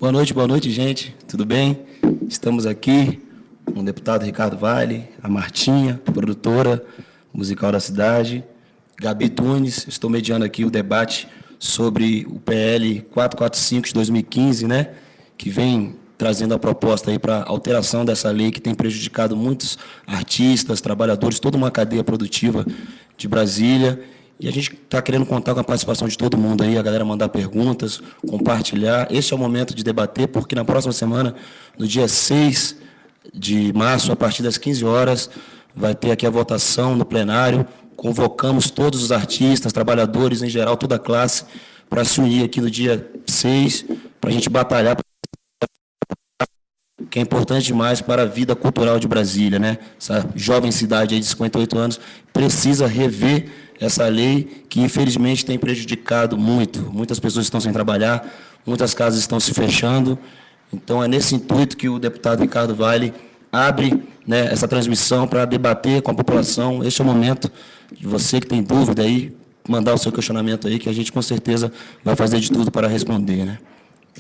Boa noite, gente. Tudo bem? Estamos aqui com o deputado Ricardo Vale, a Martinha, produtora musical da cidade, Gabi Tunes. Estou mediando aqui o debate sobre o PL 445 de 2015, né, que vem trazendo a proposta aí para alteração dessa lei que tem prejudicado muitos artistas, trabalhadores, toda uma cadeia produtiva de Brasília. E a gente está querendo contar com a participação de todo mundo aí, a galera mandar perguntas, compartilhar. Este é o momento de debater, porque na próxima semana, no dia 6 de março, a partir das 15 horas, vai ter aqui a votação no plenário. Convocamos todos os artistas, trabalhadores, em geral, toda a classe, para se unir aqui no dia 6, para a gente batalhar, que é importante demais para a vida cultural de Brasília, né? Essa jovem cidade aí de 58 anos precisa rever essa lei que, infelizmente, tem prejudicado muito. Muitas pessoas estão sem trabalhar, muitas casas estão se fechando. Então, é nesse intuito que o deputado Ricardo Vale abre, né, essa transmissão para debater com a população. Este é o momento de você que tem dúvida aí, mandar o seu questionamento aí, que a gente, com certeza, vai fazer de tudo para responder, né?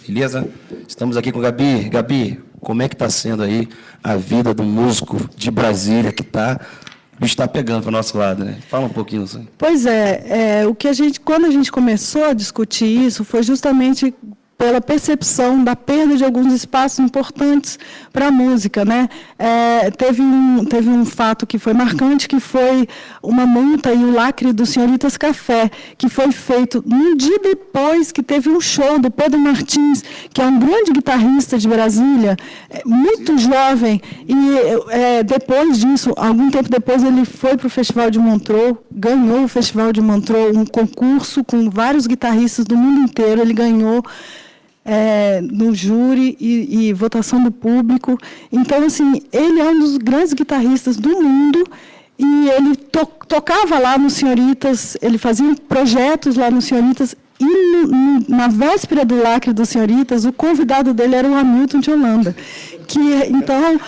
Beleza? Estamos aqui com a Gabi. Gabi, como é que está sendo aí a vida do músico de Brasília que está... O bicho está pegando para o nosso lado, né? Fala um pouquinho assim. Pois é, quando a gente começou a discutir isso, foi justamente pela percepção da perda de alguns espaços importantes para a música, né? Teve um fato que foi marcante, que foi uma multa e o lacre do Senhoritas Café, que foi feito um dia depois que teve um show do Pedro Martins, que é um grande guitarrista de Brasília, muito jovem, e depois disso, algum tempo depois, ele foi para o Festival de Montreux, ganhou o Festival de Montreux, um concurso com vários guitarristas do mundo inteiro, ele ganhou no júri e votação do público. Então, assim, ele é um dos grandes guitarristas do mundo e ele tocava lá no Senhoritas, ele fazia projetos lá no Senhoritas e na véspera do lacre do Senhoritas, o convidado dele era o Hamilton de Holanda. Então,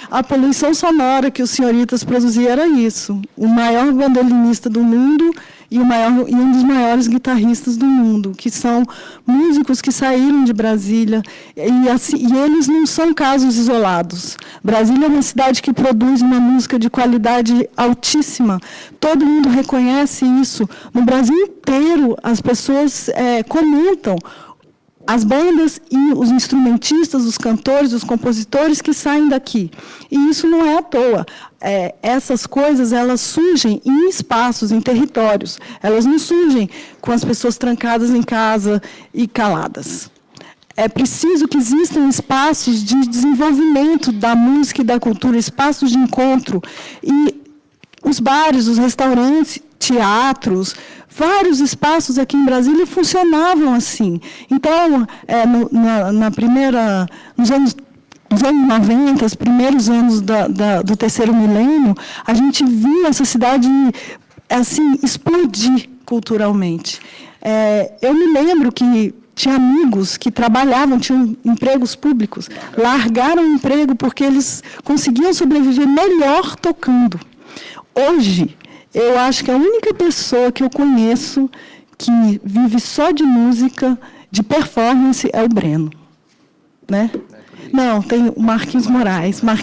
a poluição sonora que o Senhoritas produzia era isso. O maior bandolinista do mundo e um dos maiores guitarristas do mundo, que são músicos que saíram de Brasília, e eles não são casos isolados. Brasília é uma cidade que produz uma música de qualidade altíssima, todo mundo reconhece isso. No Brasil inteiro, as pessoas comentam as bandas e os instrumentistas, os cantores, os compositores que saem daqui. E isso não é à toa. Essas coisas, elas surgem em espaços, em territórios. Elas não surgem com as pessoas trancadas em casa e caladas. É preciso que existam espaços de desenvolvimento da música e da cultura, espaços de encontro. E os bares, os restaurantes, teatros, vários espaços aqui em Brasília funcionavam assim. Então, nos anos 90, os primeiros anos do terceiro milênio, a gente viu essa cidade assim, explodir culturalmente. Eu me lembro que tinha amigos que trabalhavam, tinham empregos públicos, largaram o emprego porque eles conseguiam sobreviver melhor tocando. Hoje, eu acho que a única pessoa que eu conheço que vive só de música, de performance, é o Breno. Né? Não, tem o Marquinhos Moraes. Mas,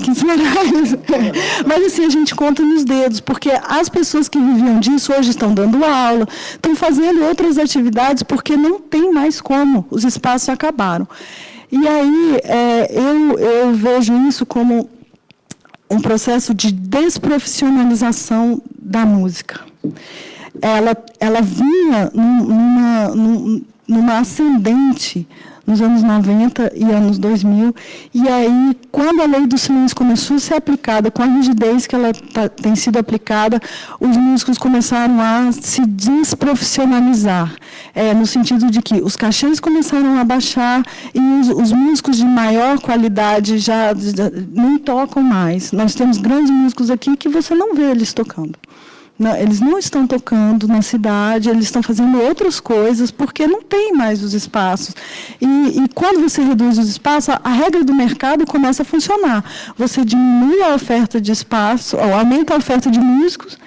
assim, a gente conta nos dedos, porque as pessoas que viviam disso hoje estão dando aula, estão fazendo outras atividades, porque não tem mais como, os espaços acabaram. E aí, eu vejo isso como um processo de desprofissionalização da música. Ela vinha numa ascendente nos anos 90 e anos 2000, e aí, quando a lei do silêncio começou a ser aplicada, com a rigidez que ela tem sido aplicada, os músicos começaram a se desprofissionalizar, no sentido de que os cachês começaram a baixar e os músicos de maior qualidade já não tocam mais. Nós temos grandes músicos aqui que você não vê eles tocando. Não, eles não estão tocando na cidade, eles estão fazendo outras coisas, porque não tem mais os espaços. E quando você reduz os espaços, a regra do mercado começa a funcionar. Você diminui a oferta de espaço, ou aumenta a oferta de músicos,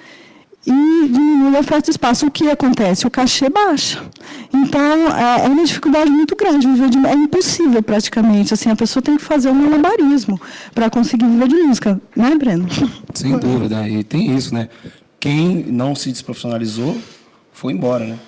e diminui a oferta de espaço. O que acontece? O cachê baixa. Então, é uma dificuldade muito grande. É impossível, praticamente. Assim, a pessoa tem que fazer um malabarismo para conseguir viver de música. Né, Breno? Sem dúvida. E tem isso, né? Quem não se desprofissionalizou foi embora, né?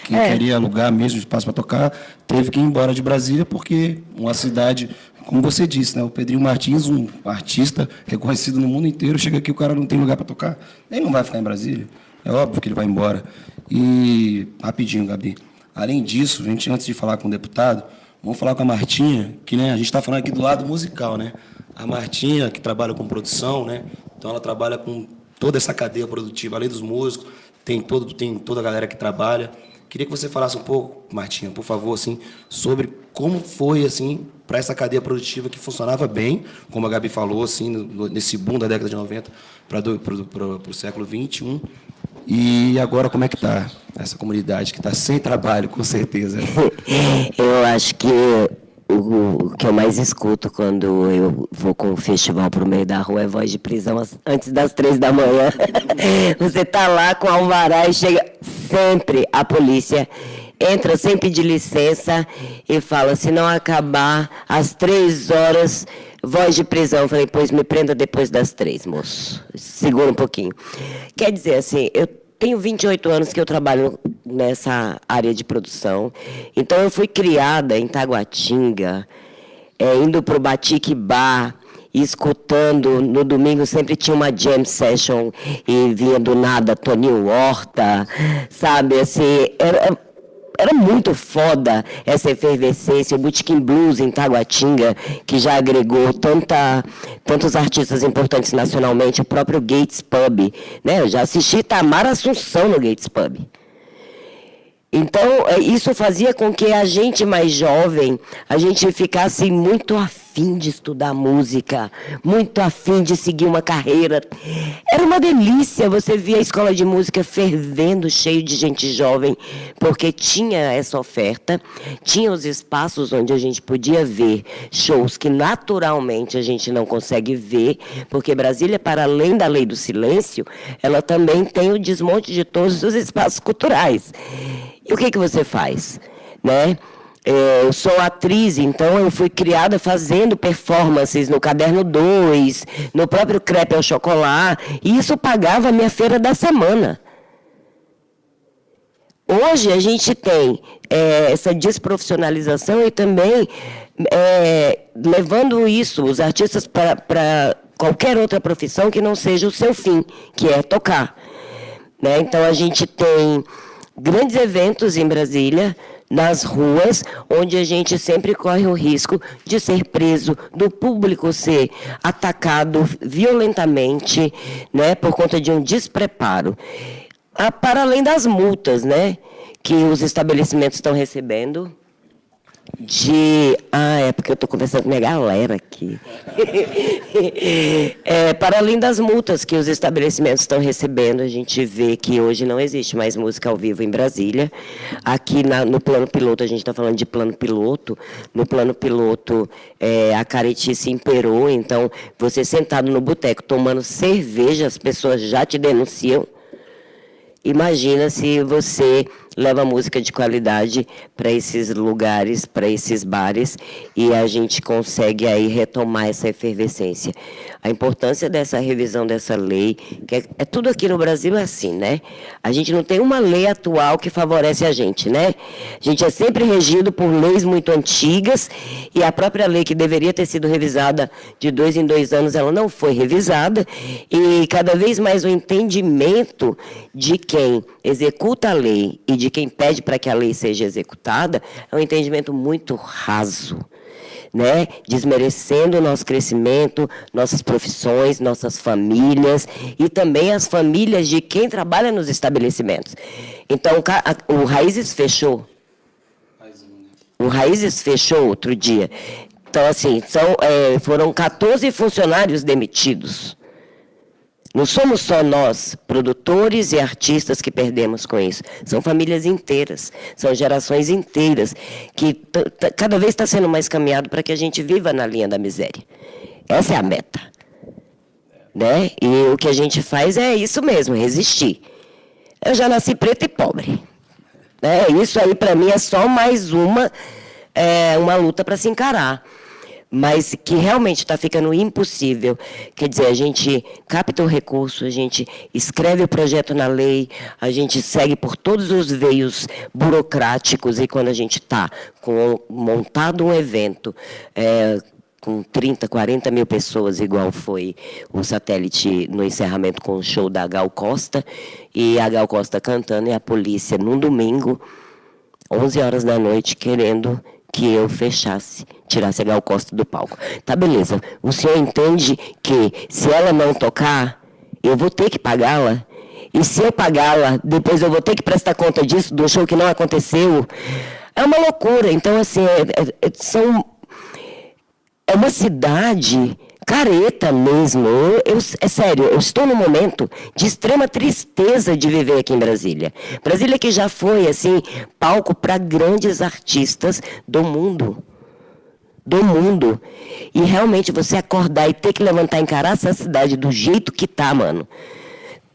Quem queria alugar mesmo espaço para tocar, teve que ir embora de Brasília, porque uma cidade, como você disse, né? O Pedrinho Martins, um artista reconhecido no mundo inteiro, chega aqui, o cara não tem lugar para tocar, ele não vai ficar em Brasília. É óbvio que ele vai embora. E, rapidinho, Gabi, além disso, a gente, antes de falar com o deputado, vamos falar com a Martinha, que, né, a gente está falando aqui do lado musical, né? A Martinha, que trabalha com produção, né? Então, ela trabalha com toda essa cadeia produtiva, além dos músicos, tem toda a galera que trabalha. Queria que você falasse um pouco, Martinha, por favor, assim, sobre como foi, assim, para essa cadeia produtiva que funcionava bem, como a Gabi falou, assim, nesse boom da década de 90 para o século XXI. E agora, como é que está essa comunidade que está sem trabalho, com certeza? Eu acho que o que eu mais escuto quando eu vou com o festival para o meio da rua é voz de prisão antes das 3 da manhã. Você está lá com alvará e chega sempre a polícia, entra sem pedir licença e fala, se não acabar às 3 horas, voz de prisão. Eu falei, pois me prenda depois das 3, moço. Segura um pouquinho. Quer dizer, assim, eu tenho 28 anos que eu trabalho nessa área de produção. Então, eu fui criada em Taguatinga, indo para o Batique Bar, escutando. No domingo sempre tinha uma jam session e vinha do nada Toninho Horta, sabe? Assim, era muito foda essa efervescência, o Botequim Blues em Taguatinga, que já agregou tantos artistas importantes nacionalmente, o próprio Gates Pub, né? Eu já assisti Tamara Assunção no Gates Pub. Então, isso fazia com que a gente mais jovem, a gente ficasse muito afim de estudar música, muito afim de seguir uma carreira. Era uma delícia, você via a escola de música fervendo, cheio de gente jovem, porque tinha essa oferta, tinha os espaços onde a gente podia ver shows que naturalmente a gente não consegue ver, porque Brasília, para além da lei do silêncio, ela também tem o desmonte de todos os espaços culturais. E o que você faz? Né? Eu sou atriz, então eu fui criada fazendo performances no Caderno 2, no próprio Crepe ao Chocolate, e isso pagava a minha feira da semana. Hoje a gente tem essa desprofissionalização e também levando isso, os artistas, para qualquer outra profissão que não seja o seu fim, que é tocar. Né? Então a gente tem grandes eventos em Brasília, nas ruas, onde a gente sempre corre o risco de ser preso, do público ser atacado violentamente, né, por conta de um despreparo. Para além das multas, né, que os estabelecimentos estão recebendo. É porque eu estou conversando com minha galera aqui. Para além das multas que os estabelecimentos estão recebendo, a gente vê que hoje não existe mais música ao vivo em Brasília. Aqui no plano piloto, a gente está falando de plano piloto. No plano piloto, a caretice imperou. Então, você sentado no boteco tomando cerveja, as pessoas já te denunciam. Imagina se você leva música de qualidade para esses lugares, para esses bares, e a gente consegue aí retomar essa efervescência. A importância dessa revisão dessa lei, que tudo aqui no Brasil é assim, né? A gente não tem uma lei atual que favorece a gente, né? A gente é sempre regido por leis muito antigas, e a própria lei que deveria ter sido revisada de 2 em 2 anos, ela não foi revisada, e cada vez mais o entendimento de quem executa a lei e de quem pede para que a lei seja executada é um entendimento muito raso, né? Desmerecendo o nosso crescimento, nossas profissões, nossas famílias e também as famílias de quem trabalha nos estabelecimentos. Então, o Raízes fechou. O Raízes fechou outro dia. Então, assim, foram 14 funcionários demitidos. Não somos só nós, produtores e artistas, que perdemos com isso. São famílias inteiras, são gerações inteiras, que cada vez está sendo mais caminhado para que a gente viva na linha da miséria. Essa é a meta. Né? E o que a gente faz é isso mesmo, resistir. eu já nasci preta e pobre. Isso aí, para mim, é só mais uma luta para se encarar. Mas que realmente está ficando impossível. Quer dizer, a gente capta o recurso, a gente escreve o projeto na lei, a gente segue por todos os veios burocráticos, e quando a gente está montado um evento com 30, 40 mil pessoas, igual foi o Satélite no encerramento com o show da Gal Costa, e a Gal Costa cantando, e a polícia, num domingo, 11 horas da noite, querendo que eu tirasse a Gal Costa do palco. Tá, beleza. O senhor entende que, se ela não tocar, eu vou ter que pagá-la? E se eu pagá-la, depois eu vou ter que prestar conta disso, do show que não aconteceu? É uma loucura. Então, assim, é uma cidade careta mesmo. É sério, eu estou num momento de extrema tristeza de viver aqui em Brasília. Brasília que já foi, assim, palco para grandes artistas do mundo. Do mundo. E realmente você acordar e ter que levantar e encarar essa cidade do jeito que tá, mano.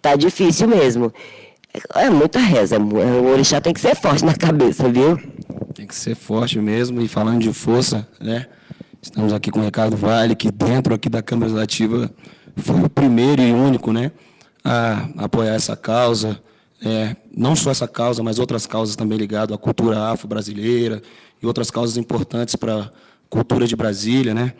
Tá difícil mesmo. É muita reza. O orixá tem que ser forte na cabeça, viu? Tem que ser forte mesmo. E falando de força, né? Estamos aqui com o Ricardo Vale, que dentro aqui da Câmara Legislativa foi o primeiro e único, né, a apoiar essa causa. Não só essa causa, mas outras causas também ligadas à cultura afro-brasileira e outras causas importantes para a cultura de Brasília, né?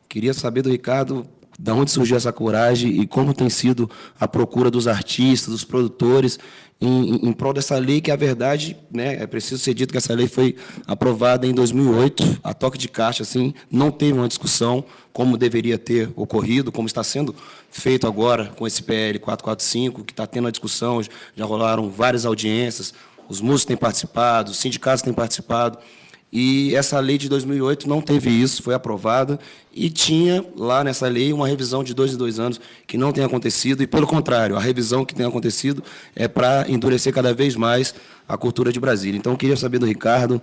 Queria saber do Ricardo de onde surgiu essa coragem e como tem sido a procura dos artistas, dos produtores, em prol dessa lei, que, a verdade, né, é preciso ser dito que essa lei foi aprovada em 2008, a toque de caixa, assim, não teve uma discussão como deveria ter ocorrido, como está sendo feito agora com esse PL 445, que está tendo a discussão, já rolaram várias audiências, os músicos têm participado, os sindicatos têm participado. E essa lei de 2008 não teve isso, foi aprovada, e tinha lá nessa lei uma revisão de 2 em 2 anos que não tem acontecido, e, pelo contrário, a revisão que tem acontecido é para endurecer cada vez mais a cultura de Brasília. Então, eu queria saber do Ricardo,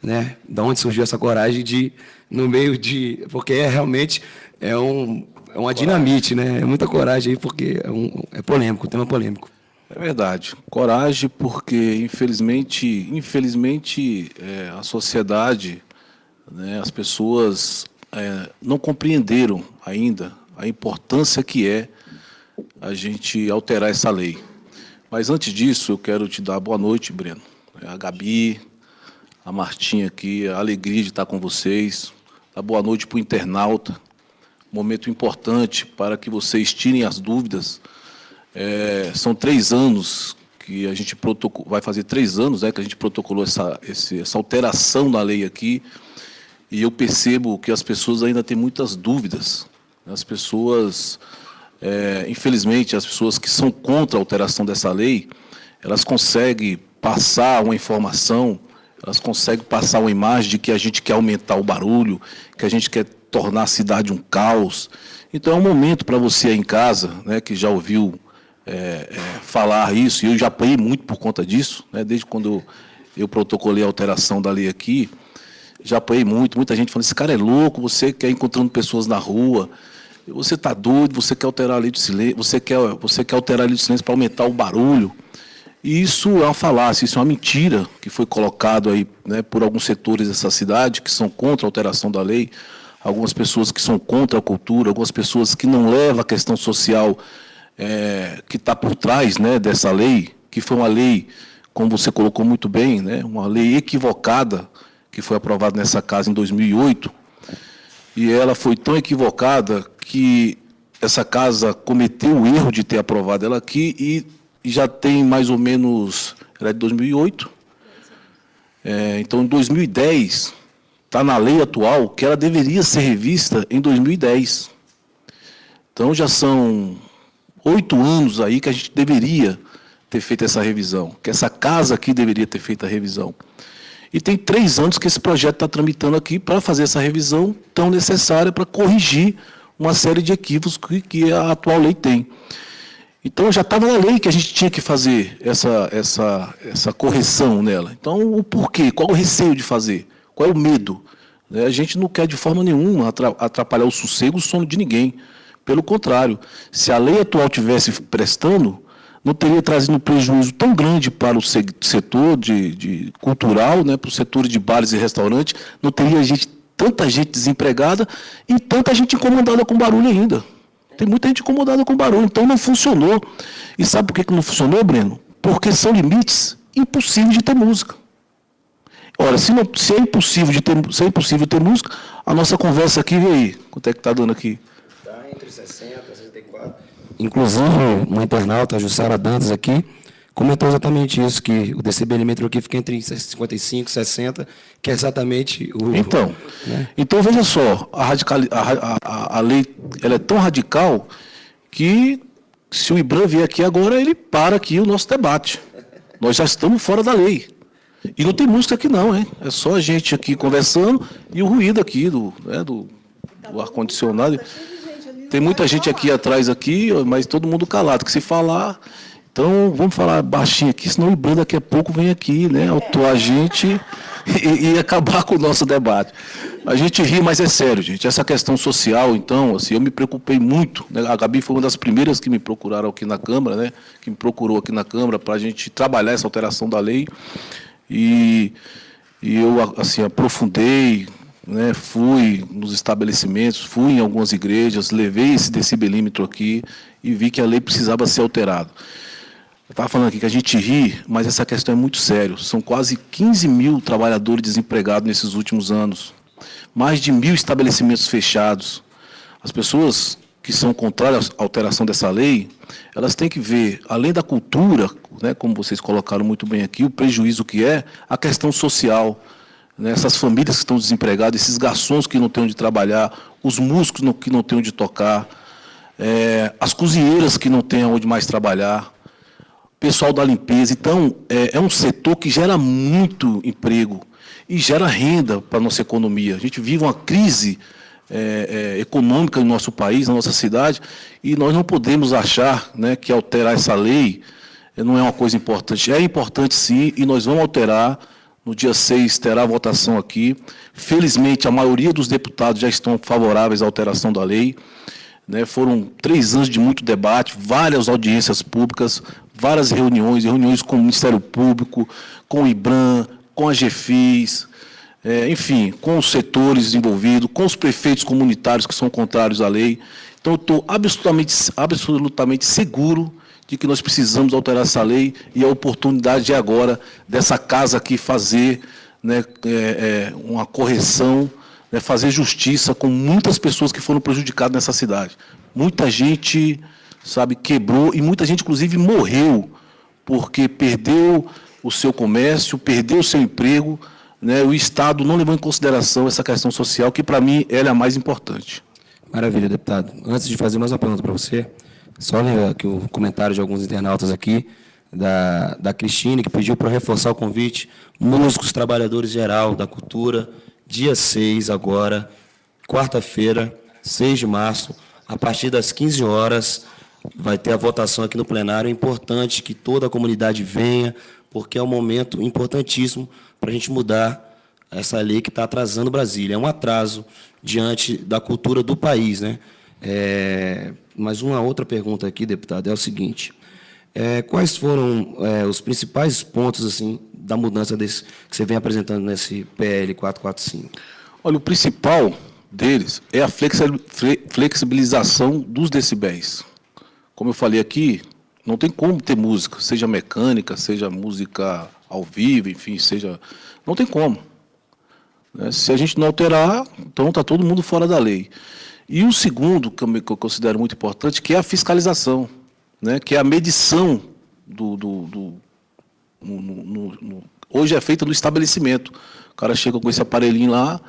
né, de onde surgiu essa coragem de, no meio de... Porque realmente é uma dinamite, né? É muita coragem aí, porque é polêmico, o tema é polêmico. É verdade. Coragem, porque, infelizmente a sociedade, né, as pessoas não compreenderam ainda a importância que é a gente alterar essa lei. Mas, antes disso, eu quero te dar boa noite, Breno. A Gabi, a Martinha aqui, a alegria de estar com vocês. Dar boa noite para o internauta. Momento importante para que vocês tirem as dúvidas. São 3 anos que a gente vai fazer 3 anos, que a gente protocolou essa alteração da lei aqui, e eu percebo que as pessoas ainda têm muitas dúvidas. As pessoas, infelizmente, as pessoas que são contra a alteração dessa lei, elas conseguem passar uma informação, elas conseguem passar uma imagem de que a gente quer aumentar o barulho, que a gente quer tornar a cidade um caos. Então, é um momento para você aí em casa, né, que já ouviu falar isso, e eu já apanhei muito por conta disso, né, desde quando eu protocolei a alteração da lei aqui, já apanhei muita gente falando, esse cara é louco, você quer encontrando pessoas na rua, você está doido, você quer alterar a lei do silêncio, você quer alterar a lei do silêncio para aumentar o barulho. E isso é uma falácia, isso é uma mentira que foi colocado aí, né, por alguns setores dessa cidade que são contra a alteração da lei, algumas pessoas que são contra a cultura, algumas pessoas que não levam a questão social que está por trás, né, dessa lei, que foi uma lei, como você colocou muito bem, né, uma lei equivocada, que foi aprovada nessa casa em 2008, e ela foi tão equivocada que essa casa cometeu o erro de ter aprovado ela aqui, e já tem mais ou menos, ela é de 2008, então em 2010, está na lei atual que ela deveria ser revista em 2010. Então já são 8 anos aí que a gente deveria ter feito essa revisão, que essa casa aqui deveria ter feito a revisão. E tem 3 anos que esse projeto está tramitando aqui para fazer essa revisão tão necessária para corrigir uma série de equívocos que a atual lei tem. Então, já estava na lei que a gente tinha que fazer essa correção nela. Então, o porquê? Qual o receio de fazer? Qual é o medo? A gente não quer de forma nenhuma atrapalhar o sossego, o sono de ninguém. Pelo contrário, se a lei atual estivesse prestando, não teria trazido um prejuízo tão grande para o setor de cultural, né, para o setor de bares e restaurantes, não teria tanta gente desempregada e tanta gente incomodada com barulho ainda. Tem muita gente incomodada com barulho, então não funcionou. E sabe por que não funcionou, Breno? Porque são limites impossíveis de ter música. Ora, se é impossível ter música, a nossa conversa aqui, vê aí, quanto é que está dando aqui? Está entre 60 e 64. Inclusive, uma internauta, a Jussara Dantas, aqui, comentou exatamente isso, que o decibelímetro aqui fica entre 55 e 60, que é exatamente o... Então, né? Então veja só, a lei ela é tão radical que, se o IBRAM vier aqui agora, ele para aqui o nosso debate. Nós já estamos fora da lei. E não tem música aqui não, hein? É só a gente aqui conversando e o ruído aqui do ar-condicionado. Tem muita gente aqui atrás, aqui, mas todo mundo calado, que se falar... Então, vamos falar baixinho aqui, senão o IBRAM daqui a pouco vem aqui, né, autuar a gente e acabar com o nosso debate. A gente ri, mas é sério, gente. Essa questão social, então, assim, eu me preocupei muito, né? A Gabi foi uma das primeiras que me procuraram aqui na Câmara, né, que me procurou aqui na Câmara para a gente trabalhar essa alteração da lei. E eu, assim, aprofundei, né, fui nos estabelecimentos, fui em algumas igrejas, levei esse decibelímetro aqui e vi que a lei precisava ser alterada. Eu estava falando aqui que a gente ri, mas essa questão é muito séria. São quase 15 mil trabalhadores desempregados nesses últimos anos. Mais de 1.000 estabelecimentos fechados. As pessoas que são contrárias à alteração dessa lei, elas têm que ver, além da cultura, né, como vocês colocaram muito bem aqui, o prejuízo que é a questão social. Né, essas famílias que estão desempregadas, esses garçons que não têm onde trabalhar, os músicos que não têm onde tocar, as cozinheiras que não têm onde mais trabalhar, pessoal da limpeza. Então, é um setor que gera muito emprego e gera renda para a nossa economia. A gente vive uma crise econômica no nosso país, na nossa cidade, e nós não podemos achar, né, que alterar essa lei não é uma coisa importante. É importante, sim, e nós vamos alterar. No dia 6 terá votação aqui. Felizmente, a maioria dos deputados já estão favoráveis à alteração da lei. Né, foram 3 anos de muito debate, várias audiências públicas, várias reuniões com o Ministério Público, com o IBRAM, com a GFIS, enfim, com os setores envolvidos, com os prefeitos comunitários que são contrários à lei. Então, eu estou absolutamente seguro de que nós precisamos alterar essa lei e a oportunidade é agora dessa casa aqui fazer, né, uma correção, né, fazer justiça com muitas pessoas que foram prejudicadas nessa cidade. Muita gente, sabe, quebrou e muita gente, inclusive, morreu porque perdeu o seu comércio, perdeu o seu emprego, né, o Estado não levou em consideração essa questão social, que, para mim, ela é a mais importante. Maravilha, deputado. Antes de fazer mais uma pergunta para você, só ler aqui o comentário de alguns internautas aqui, da Cristine, que pediu para reforçar o convite, músicos, trabalhadores geral da cultura, dia 6 agora, quarta-feira, 6 de março, a partir das 15 horas, vai ter a votação aqui no plenário. É importante que toda a comunidade venha, porque é um momento importantíssimo para a gente mudar essa lei que está atrasando Brasília. É um atraso diante da cultura do país, né? Mas uma outra pergunta aqui, deputado, é o seguinte: quais foram os principais pontos, assim, da mudança que você vem apresentando nesse PL 445? Olha, o principal deles é a flexibilização dos decibéis. Como eu falei aqui, não tem como ter música, seja mecânica, seja música ao vivo, enfim, não tem como. Se a gente não alterar, então está todo mundo fora da lei. E o segundo, que eu considero muito importante, que é a fiscalização, né? Que é a medição hoje é feita no estabelecimento. O cara chega com esse aparelhinho lá,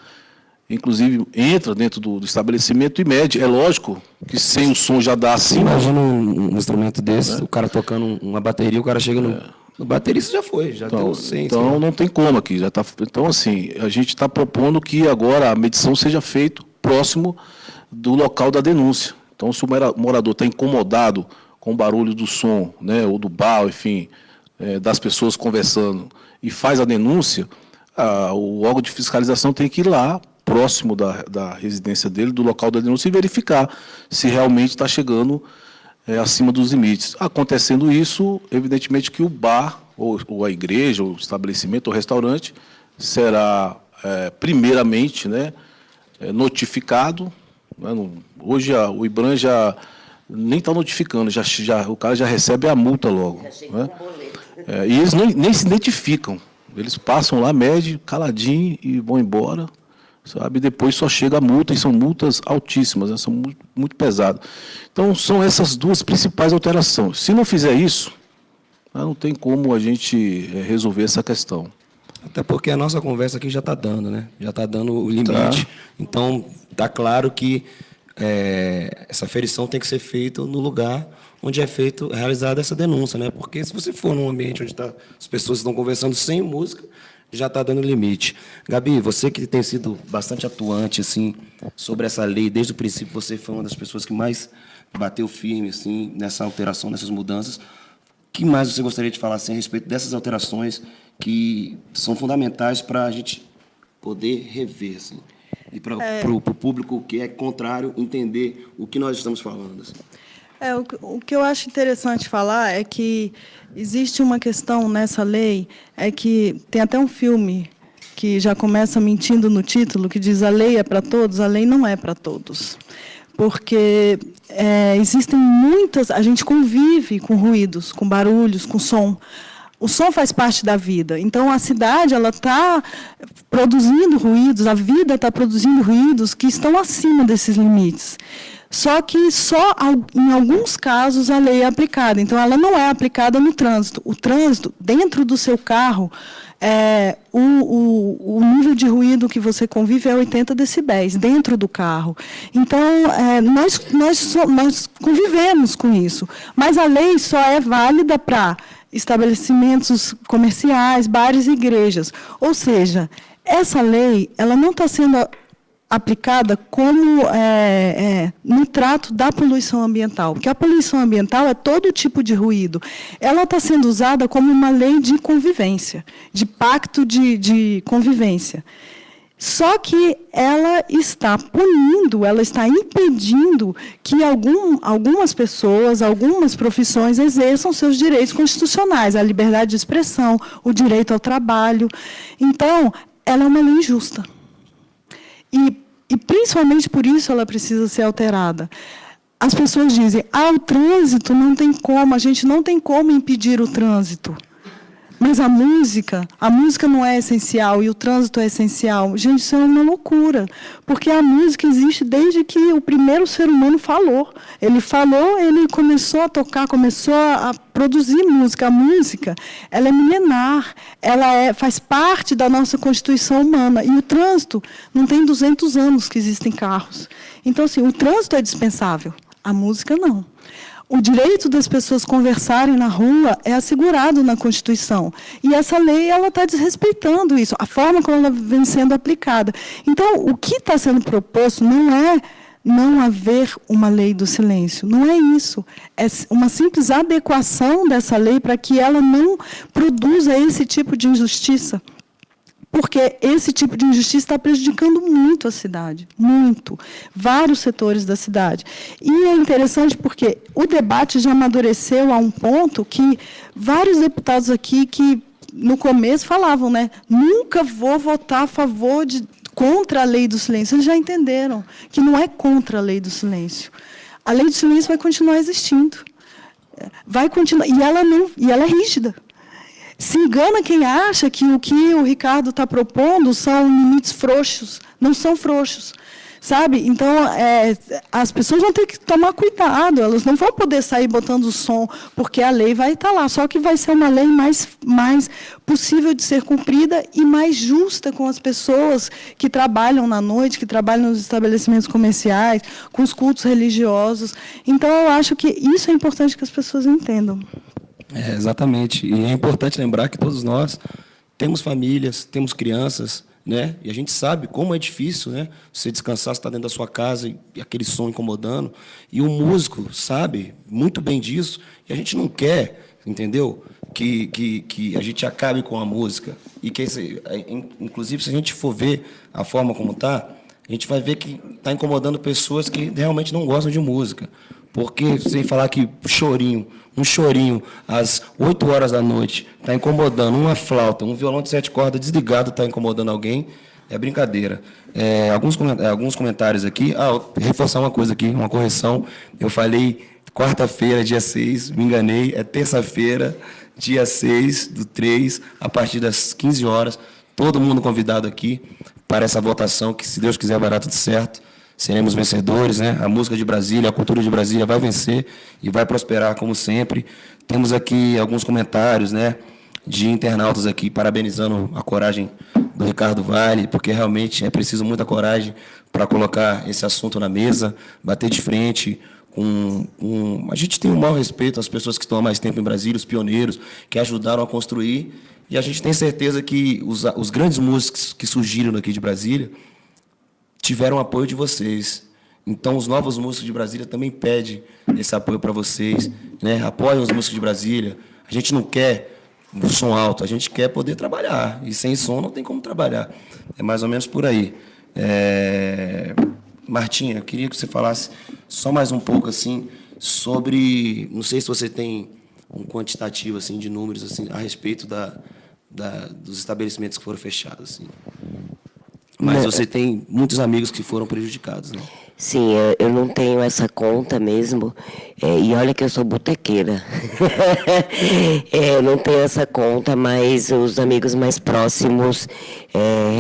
inclusive entra dentro do estabelecimento e mede. É lógico que sem o som já dá assim. Imagina um instrumento desse, o cara tocando uma bateria, o cara chega no baterista, já foi, já então, deu 100. Então não tem como aqui. Já tá, então, assim, a gente está propondo que agora a medição seja feita próximo do local da denúncia. Então, se o morador está incomodado com o barulho do som, né, ou do bar, enfim, das pessoas conversando, e faz a denúncia, o órgão de fiscalização tem que ir lá, próximo da residência dele, do local da denúncia, e verificar se realmente está chegando acima dos limites. Acontecendo isso, evidentemente que o bar, ou a igreja, ou o estabelecimento, ou o restaurante, será, primeiramente, né, notificado. Né, hoje o IBRAM já nem está notificando, o cara já recebe a multa logo. Né? E eles nem se identificam. Eles passam lá, medem, caladinho e vão embora. Sabe? Depois só chega a multa, e são multas altíssimas, né? São muito, muito pesadas. Então, são essas duas principais alterações. Se não fizer isso, não tem como a gente resolver essa questão. Até porque a nossa conversa aqui já está dando, né? Já está dando o limite. Tá. Então, está claro que essa ferição tem que ser feita no lugar onde é realizada essa denúncia, né? Porque se você for num ambiente onde as pessoas estão conversando sem música, já está dando limite. Gabi, você que tem sido bastante atuante assim, sobre essa lei, desde o princípio você foi uma das pessoas que mais bateu firme assim, nessa alteração, nessas mudanças. O que mais você gostaria de falar assim, a respeito dessas alterações que são fundamentais para a gente poder rever, assim, e para o público que é contrário entender o que nós estamos falando? Assim? O que eu acho interessante falar é que existe uma questão nessa lei, é que tem até um filme que já começa mentindo no título, que diz: a lei é para todos, a lei não é para todos. Porque existem muitas... A gente convive com ruídos, com barulhos, com som. O som faz parte da vida. Então, a cidade está produzindo ruídos, a vida está produzindo ruídos que estão acima desses limites. Só que só em alguns casos a lei é aplicada. Então, ela não é aplicada no trânsito. O trânsito, dentro do seu carro, o nível de ruído que você convive é 80 decibéis, dentro do carro. Então, nós convivemos com isso. Mas a lei só é válida para estabelecimentos comerciais, bares e igrejas. Ou seja, essa lei ela não está sendo aplicada como no trato da poluição ambiental, porque a poluição ambiental é todo tipo de ruído. Ela está sendo usada como uma lei de convivência, de pacto de convivência. Só que ela está punindo, ela está impedindo que algumas pessoas, algumas profissões exerçam seus direitos constitucionais, a liberdade de expressão, o direito ao trabalho. Então, ela é uma lei injusta. E, principalmente por isso, ela precisa ser alterada. As pessoas dizem: o trânsito não tem como, a gente não tem como impedir o trânsito. Mas a música não é essencial e o trânsito é essencial. Gente, isso é uma loucura, porque a música existe desde que o primeiro ser humano falou. Ele falou, ele começou a tocar, começou a produzir música. A música, ela é milenar, ela faz parte da nossa constituição humana. E o trânsito não tem 200 anos que existem carros. Então, assim, o trânsito é dispensável, a música não. O direito das pessoas conversarem na rua é assegurado na Constituição. E essa lei está desrespeitando isso, a forma como ela vem sendo aplicada. Então, o que está sendo proposto não é não haver uma lei do silêncio. Não é isso. É uma simples adequação dessa lei para que ela não produza esse tipo de injustiça. Porque esse tipo de injustiça está prejudicando muito a cidade, muito, vários setores da cidade. E é interessante porque o debate já amadureceu a um ponto que vários deputados aqui que, no começo, falavam, né, nunca vou votar a favor contra a lei do silêncio. Eles já entenderam que não é contra a lei do silêncio. A lei do silêncio vai continuar existindo. Vai continuar, e ela é rígida. Se engana quem acha que o Ricardo está propondo são limites frouxos. Não são frouxos, sabe? Então, as pessoas vão ter que tomar cuidado, elas não vão poder sair botando o som, porque a lei vai estar lá, só que vai ser uma lei mais possível de ser cumprida e mais justa com as pessoas que trabalham na noite, que trabalham nos estabelecimentos comerciais, com os cultos religiosos. Então, eu acho que isso é importante que as pessoas entendam. Exatamente. E é importante lembrar que todos nós temos famílias, temos crianças, né? E a gente sabe como é difícil, né? Você descansar, você está dentro da sua casa e aquele som incomodando. E o músico sabe muito bem disso. E a gente não quer, entendeu? Que a gente acabe com a música. E que, inclusive, se a gente for ver a forma como está, a gente vai ver que está incomodando pessoas que realmente não gostam de música. Porque, sem falar que um chorinho às 8 horas da noite está incomodando, uma flauta, um violão de 7 cordas desligado está incomodando alguém, é brincadeira. Alguns comentários aqui. Reforçar uma coisa aqui, uma correção. Eu falei quarta-feira, dia 6, me enganei, é terça-feira, dia 6/3, a partir das 15 horas. Todo mundo convidado aqui para essa votação, que, se Deus quiser, vai dar tudo certo. Seremos vencedores, né? A música de Brasília, a cultura de Brasília vai vencer e vai prosperar, como sempre. Temos aqui alguns comentários, né, de internautas aqui, parabenizando a coragem do Ricardo Vale, porque realmente é preciso muita coragem para colocar esse assunto na mesa, bater de frente com... A gente tem um maior respeito às pessoas que estão há mais tempo em Brasília, os pioneiros, que ajudaram a construir, e a gente tem certeza que os grandes músicos que surgiram aqui de Brasília tiveram apoio de vocês. Então, os novos músicos de Brasília também pedem esse apoio para vocês, né? Apoiem os músicos de Brasília. A gente não quer o som alto, a gente quer poder trabalhar. E sem som não tem como trabalhar. É mais ou menos por aí. Martinha, eu queria que você falasse só mais um pouco assim, sobre... Não sei se você tem um quantitativo assim, de números assim, a respeito dos estabelecimentos que foram fechados. Assim. Mas você tem muitos amigos que foram prejudicados, né? Sim, eu não tenho essa conta mesmo. E olha que eu sou botequeira. Eu não tenho essa conta, mas os amigos mais próximos,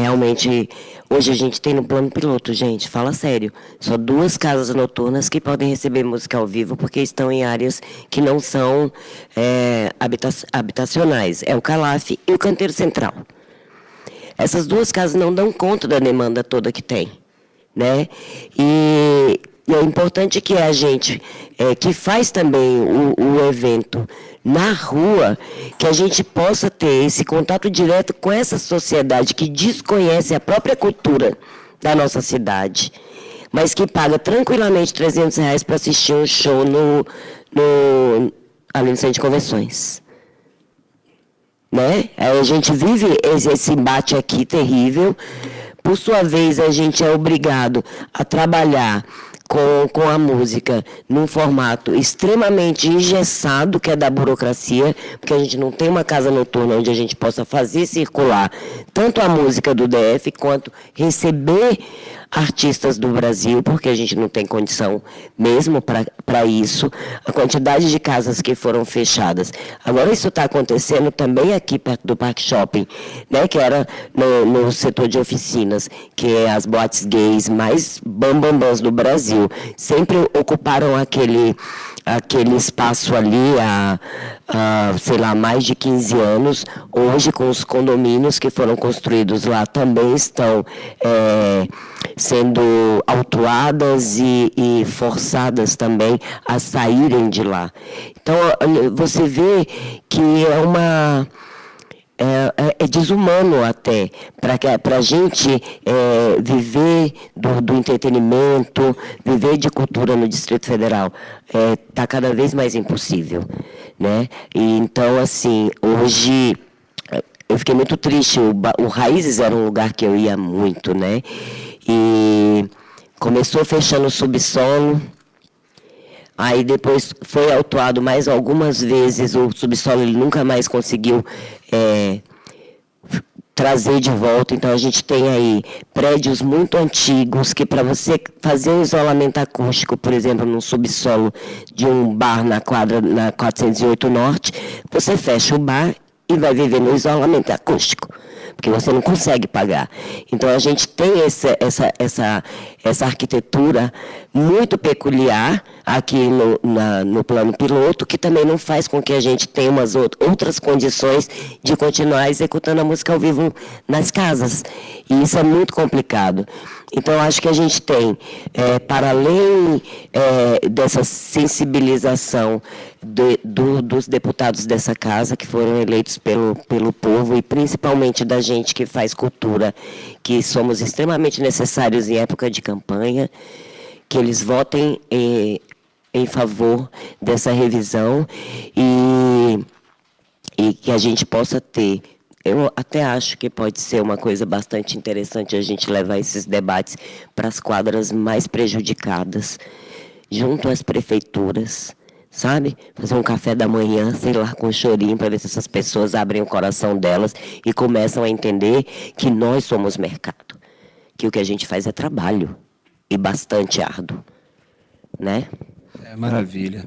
realmente... Hoje a gente tem no plano piloto, gente, fala sério. Só 2 casas noturnas que podem receber música ao vivo, porque estão em áreas que não são habitacionais. É o Calaf e o Canteiro Central. Essas 2 casas não dão conta da demanda toda que tem, né? E é importante que a gente, que faz também o evento na rua, que a gente possa ter esse contato direto com essa sociedade que desconhece a própria cultura da nossa cidade, mas que paga tranquilamente R$300 para assistir um show ali no Centro de Convenções. Né? A gente vive esse embate aqui terrível. Por sua vez, a gente é obrigado a trabalhar com a música num formato extremamente engessado, que é da burocracia, porque a gente não tem uma casa noturna onde a gente possa fazer circular tanto a música do DF quanto receber artistas do Brasil, porque a gente não tem condição mesmo para isso. A quantidade de casas que foram fechadas. Agora isso está acontecendo também aqui perto do Parque Shopping, né, que era no setor de oficinas, que é as boates gays mais bambambãs do Brasil. Sempre ocuparam aquele espaço ali há, sei lá, mais de 15 anos. Hoje, com os condomínios que foram construídos lá, também estão sendo autuadas e forçadas também a saírem de lá. Então, você vê que é desumano até, para a gente viver do entretenimento, viver de cultura no Distrito Federal, está cada vez mais impossível, né? E, então, assim, hoje eu fiquei muito triste. O Raízes era um lugar que eu ia muito, né? E começou fechando o subsolo. Aí depois foi autuado mais algumas vezes, o subsolo ele nunca mais conseguiu trazer de volta. Então a gente tem aí prédios muito antigos que, para você fazer um isolamento acústico, por exemplo, no subsolo de um bar na 408 Norte, você fecha o bar e vai viver no isolamento acústico, porque você não consegue pagar. Então, a gente tem essa arquitetura muito peculiar aqui no plano piloto, que também não faz com que a gente tenha umas outras condições de continuar executando a música ao vivo nas casas. E isso é muito complicado. Então, acho que a gente tem, para além dessa sensibilização dos deputados dessa casa, que foram eleitos pelo povo, e principalmente da gente que faz cultura, que somos extremamente necessários em época de campanha, que eles votem em favor dessa revisão e que a gente possa ter. Eu até acho que pode ser uma coisa bastante interessante a gente levar esses debates para as quadras mais prejudicadas. junto às prefeituras, sabe? Fazer um café da manhã, sei lá, com um chorinho, para ver se essas pessoas abrem o coração delas e começam a entender que nós somos mercado, que o que a gente faz é trabalho e bastante árduo, né? É maravilha.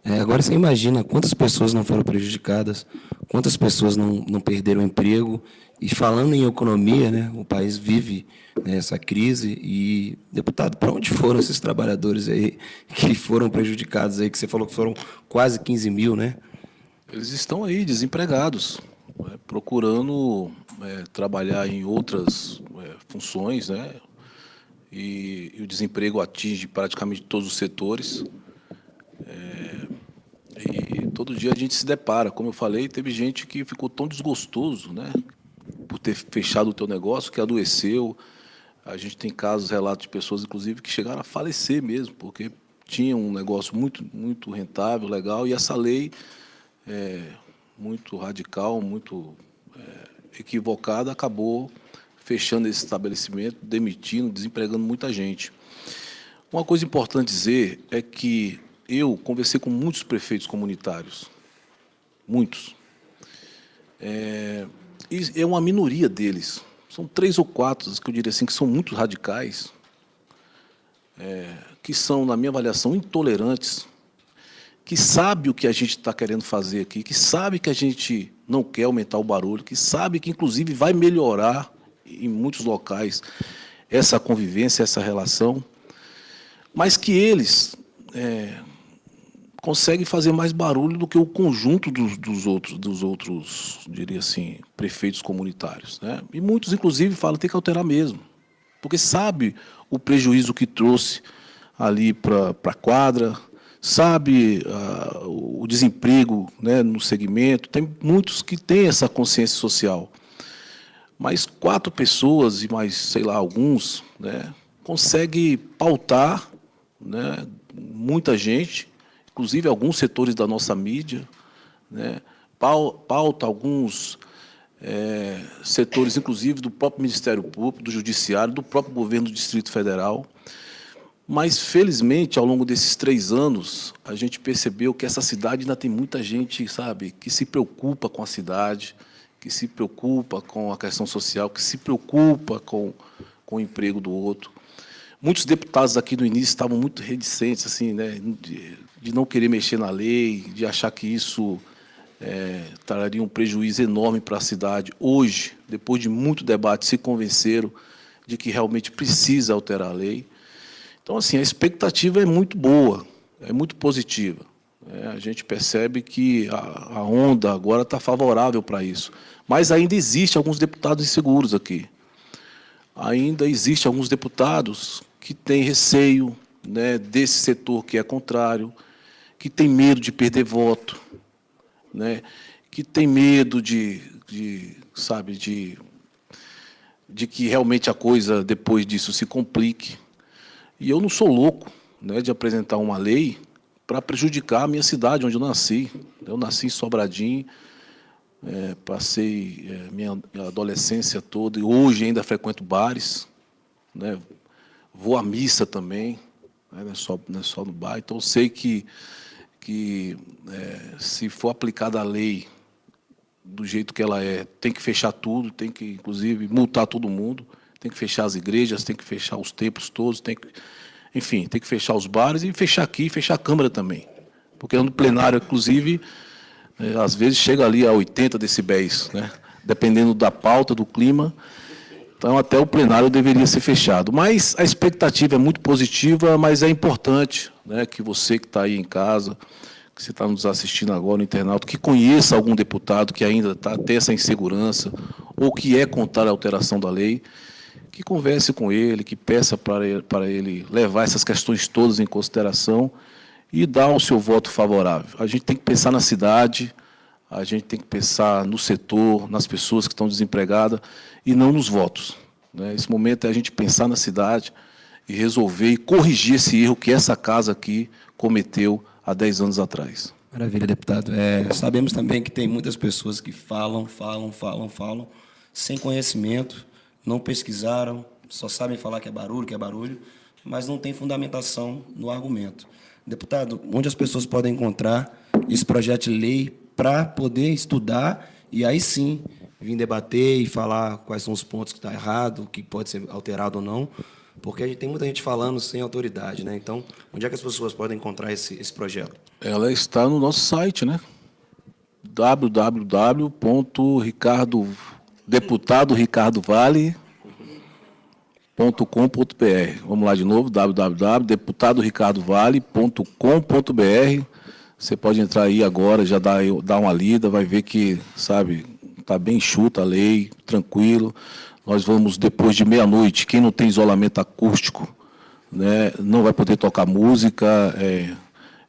Agora você imagina quantas pessoas não foram prejudicadas, quantas pessoas não perderam emprego. E falando em economia, né, o país vive, né, essa crise. E, deputado, para onde foram esses trabalhadores aí que foram prejudicados aí, que você falou que foram quase 15 mil, né? Eles estão aí desempregados, né, procurando trabalhar em outras funções, né? E o desemprego atinge praticamente todos os setores. E todo dia a gente se depara, como eu falei, teve gente que ficou tão desgostoso, né, por ter fechado o teu negócio, que adoeceu. A gente tem casos, relatos de pessoas, inclusive, que chegaram a falecer mesmo, porque tinham um negócio muito rentável, legal, e essa lei muito radical, muito equivocada, acabou fechando esse estabelecimento, demitindo, desempregando muita gente. Uma coisa importante dizer é que eu conversei com muitos prefeitos comunitários, muitos. E é uma minoria deles. São 3 ou 4, que eu diria assim, que são muito radicais, que são, na minha avaliação, intolerantes, que sabe o que a gente está querendo fazer aqui, que sabe que a gente não quer aumentar o barulho, que sabe que, inclusive, vai melhorar em muitos locais essa convivência, essa relação, mas que eles conseguem fazer mais barulho do que o conjunto dos outros, diria assim, prefeitos comunitários, né? E muitos, inclusive, falam que tem que alterar mesmo, porque sabe o prejuízo que trouxe ali para a quadra, sabe o desemprego, né, no segmento. Tem muitos que têm essa consciência social. Mas 4 pessoas e mais, sei lá, alguns, né, conseguem pautar, né, muita gente, inclusive alguns setores da nossa mídia, né, pauta alguns setores, inclusive, do próprio Ministério Público, do Judiciário, do próprio governo do Distrito Federal. Mas, felizmente, ao longo desses 3 anos, a gente percebeu que essa cidade ainda tem muita gente, sabe, que se preocupa com a cidade, que se preocupa com a questão social, que se preocupa com o emprego do outro. Muitos deputados aqui no início estavam muito reticentes, assim, né, de não querer mexer na lei, de achar que isso traria um prejuízo enorme para a cidade. Hoje, depois de muito debate, se convenceram de que realmente precisa alterar a lei. Então, assim, a expectativa é muito boa, é muito positiva. A gente percebe que a onda agora está favorável para isso. Mas ainda existe alguns deputados inseguros aqui. Ainda existe alguns deputados que têm receio, né, desse setor que é contrário, que tem medo de perder voto, né, que tem medo de que realmente a coisa, depois disso, se complique. E eu não sou louco, né, de apresentar uma lei para prejudicar a minha cidade, onde eu nasci. Eu nasci em Sobradinho, passei minha adolescência toda, e hoje ainda frequento bares, né, vou à missa também, né, não é só no bar. Então, eu sei que se for aplicada a lei do jeito que ela é, tem que fechar tudo, tem que, inclusive, multar todo mundo, tem que fechar as igrejas, tem que fechar os templos todos, enfim, tem que fechar os bares e fechar aqui, fechar a Câmara também. Porque no plenário, inclusive, às vezes chega ali a 80 decibéis, né? Dependendo da pauta, do clima. Então, até o plenário deveria ser fechado. Mas a expectativa é muito positiva, mas é importante, né, que você que está aí em casa, que você está nos assistindo agora no internauta, que conheça algum deputado que ainda tem essa insegurança, ou que é contra a alteração da lei, que converse com ele, que peça para ele levar essas questões todas em consideração e dar o seu voto favorável. A gente tem que pensar na cidade, a gente tem que pensar no setor, nas pessoas que estão desempregadas, e não nos votos, né? Esse momento é a gente pensar na cidade e resolver e corrigir esse erro que essa casa aqui cometeu há 10 anos atrás. Maravilha, deputado. Sabemos também que tem muitas pessoas que falam, sem conhecimento, não pesquisaram, só sabem falar que é barulho, mas não tem fundamentação no argumento. Deputado, onde as pessoas podem encontrar esse projeto de lei para poder estudar e aí sim vir debater e falar quais são os pontos que estão errados, o que pode ser alterado ou não, porque a gente tem muita gente falando sem autoridade, né? Então, onde é que as pessoas podem encontrar esse projeto? Ela está no nosso site, né? deputadoricardovale.com.br. Vamos lá de novo, www.deputadoricardovale.com.br. Você pode entrar aí agora, já dar uma lida, vai ver que, sabe, está bem enxuta a lei, tranquilo. Nós vamos, depois de meia-noite, quem não tem isolamento acústico, né, não vai poder tocar música,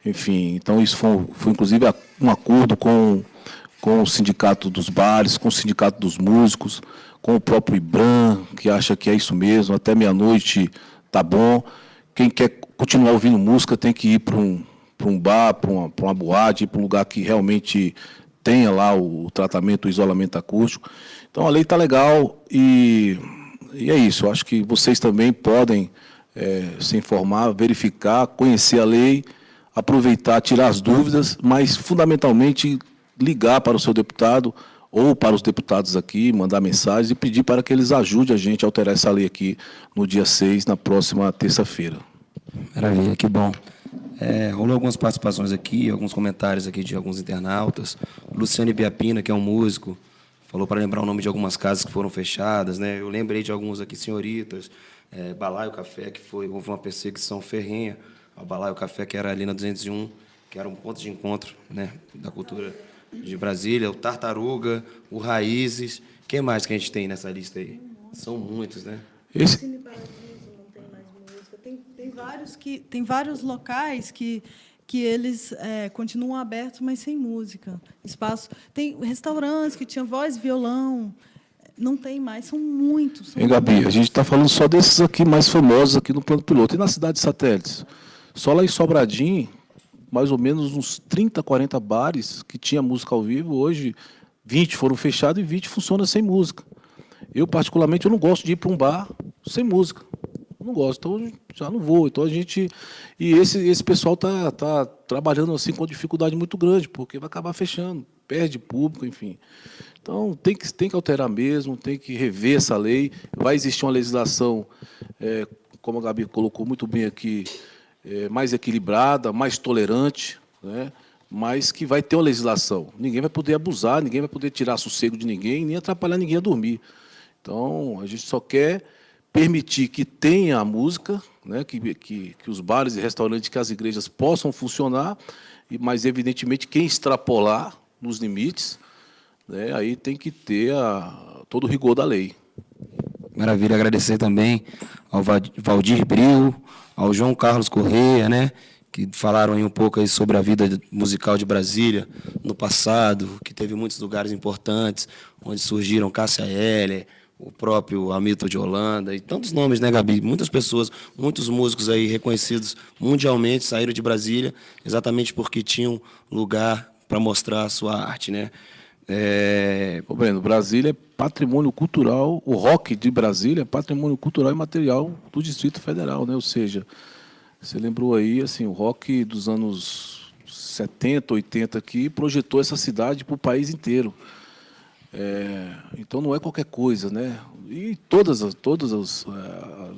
enfim. Então, isso foi inclusive, um acordo com o Sindicato dos Bares, com o Sindicato dos Músicos, com o próprio IBRAM, que acha que é isso mesmo, até meia-noite tá bom. Quem quer continuar ouvindo música tem que ir para um bar, para uma boate, para um lugar que realmente tenha lá o tratamento, o isolamento acústico. Então, a lei está legal e é isso. Eu acho que vocês também podem se informar, verificar, conhecer a lei, aproveitar, tirar as dúvidas, mas, fundamentalmente, ligar para o seu deputado ou para os deputados aqui, mandar mensagens e pedir para que eles ajudem a gente a alterar essa lei aqui no dia 6, na próxima terça-feira. Maravilha, que bom. Rolou algumas participações aqui, alguns comentários aqui de alguns internautas. O Luciano Ibiapina, que é um músico, falou para lembrar o nome de algumas casas que foram fechadas, né? Eu lembrei de alguns aqui, Senhoritas, Balaio Café, que houve uma perseguição ferrenha ao Balaio Café, que era ali na 201, que era um ponto de encontro, né, da cultura de Brasília, o Tartaruga, o Raízes. Quem mais que a gente tem nessa lista aí? São muitos, né? Cine Paradiso não tem mais música. Tem vários locais que eles continuam abertos, mas sem música. Tem restaurantes que tinham voz e violão, não tem mais, são muitos. Gabi, a gente está falando só desses aqui mais famosos aqui no plano piloto. E na cidade de satélites? Só lá em Sobradinho, mais ou menos uns 30, 40 bares que tinha música ao vivo. Hoje, 20 foram fechados e 20 funcionam sem música. Eu, particularmente, eu não gosto de ir para um bar sem música. Não gosto, então já não vou. Então a gente... E esse pessoal está trabalhando assim com dificuldade muito grande, porque vai acabar fechando, perde público, enfim. Então tem que alterar mesmo, tem que rever essa lei. Vai existir uma legislação, como a Gabi colocou muito bem aqui, mais equilibrada, mais tolerante, né? Mas que vai ter uma legislação. Ninguém vai poder abusar, ninguém vai poder tirar sossego de ninguém, nem atrapalhar ninguém a dormir. Então, a gente só quer permitir que tenha a música, né? que os bares e restaurantes, que as igrejas possam funcionar, mas, evidentemente, quem extrapolar nos limites, né? Aí tem que ter todo o rigor da lei. Maravilha, agradecer também ao Valdir Bril, ao João Carlos Correia, né, que falaram aí um pouco aí sobre a vida musical de Brasília no passado, que teve muitos lugares importantes, onde surgiram Cássia Eller, o próprio Hamilton de Holanda, e tantos nomes, né, Gabi? Muitas pessoas, muitos músicos aí reconhecidos mundialmente saíram de Brasília exatamente porque tinham lugar para mostrar a sua arte, né? Breno, Brasília é patrimônio cultural, o rock de Brasília é patrimônio cultural e material do Distrito Federal, né? Ou seja, você lembrou aí, assim, o rock dos anos 70, 80 aqui projetou essa cidade para o país inteiro. Então não é qualquer coisa, né? E todas as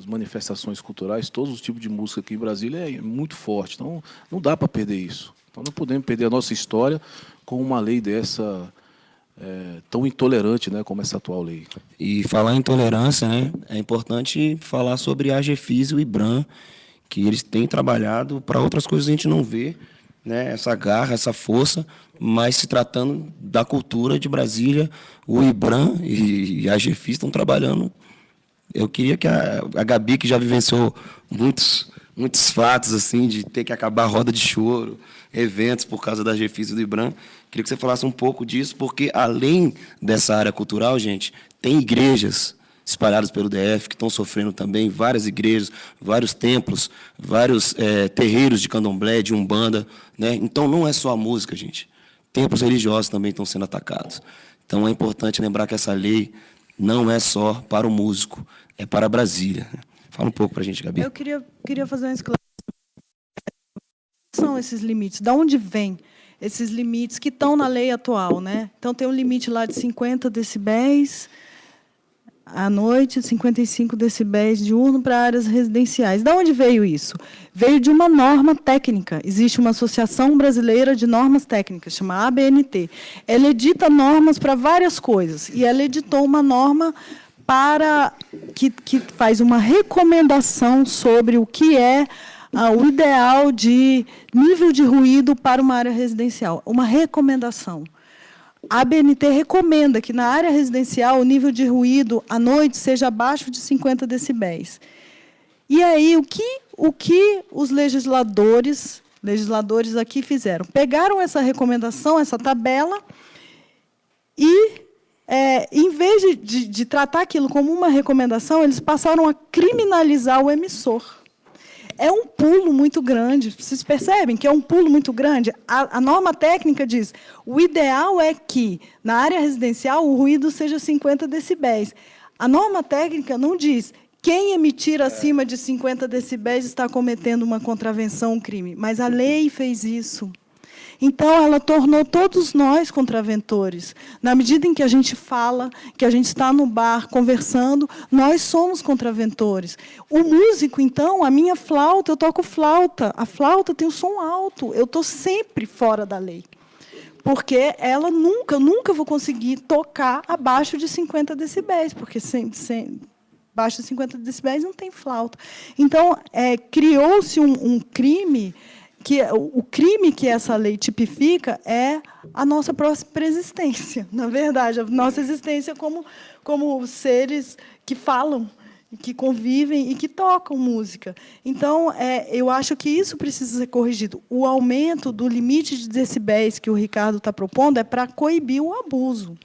manifestações culturais, todos os tipos de música aqui em Brasília é muito forte. Então não dá para perder isso. Então não podemos perder a nossa história com uma lei dessa tão intolerante, né, como essa atual lei. E falar em intolerância, né, é importante falar sobre a AGFIS e o IBRAM, que eles têm trabalhado para outras coisas que a gente não vê, né, essa garra, essa força, mas se tratando da cultura de Brasília, o IBRAM e a AGFIS estão trabalhando. Eu queria que a Gabi, que já vivenciou muitos fatos assim de ter que acabar a roda de choro, eventos por causa da AGFIS e do IBRAM, queria que você falasse um pouco disso, porque além dessa área cultural, gente, tem igrejas espalhadas pelo DF que estão sofrendo também, várias igrejas, vários templos, vários terreiros de candomblé, de umbanda, né? Então não é só a música, gente. Templos religiosos também estão sendo atacados. Então é importante lembrar que essa lei não é só para o músico, é para Brasília. Fala um pouco para a gente, Gabi. Eu queria fazer uma esclarecimento. são esses limites? De onde vêm esses limites que estão na lei atual, né? Então, tem um limite lá de 50 decibéis à noite, 55 decibéis diurno para áreas residenciais. De onde veio isso? Veio de uma norma técnica. Existe uma Associação Brasileira de Normas Técnicas, chama ABNT. Ela edita normas para várias coisas, e ela editou uma norma para que faz uma recomendação sobre o que é o ideal de nível de ruído para uma área residencial. Uma recomendação. A ABNT recomenda que, na área residencial, o nível de ruído à noite seja abaixo de 50 decibéis. E aí, o que os legisladores aqui fizeram? Pegaram essa recomendação, essa tabela, e, em vez de tratar aquilo como uma recomendação, eles passaram a criminalizar o emissor. É um pulo muito grande. Vocês percebem que é um pulo muito grande? A norma técnica diz, o ideal é que, na área residencial, o ruído seja 50 decibéis. A norma técnica não diz, quem emitir acima de 50 decibéis está cometendo uma contravenção, um crime. Mas a lei fez isso. Então, ela tornou todos nós contraventores. Na medida em que a gente fala, que a gente está no bar conversando, nós somos contraventores. O músico, então, a minha flauta, eu toco flauta. A flauta tem um som alto. Eu estou sempre fora da lei. Porque eu nunca vou conseguir tocar abaixo de 50 decibéis, porque abaixo de 50 decibéis não tem flauta. Então, criou-se um crime, que o crime que essa lei tipifica é a nossa própria existência, na verdade, a nossa existência como seres que falam, que convivem e que tocam música. Então, eu acho que isso precisa ser corrigido. O aumento do limite de decibéis que o Ricardo está propondo é para coibir o abuso.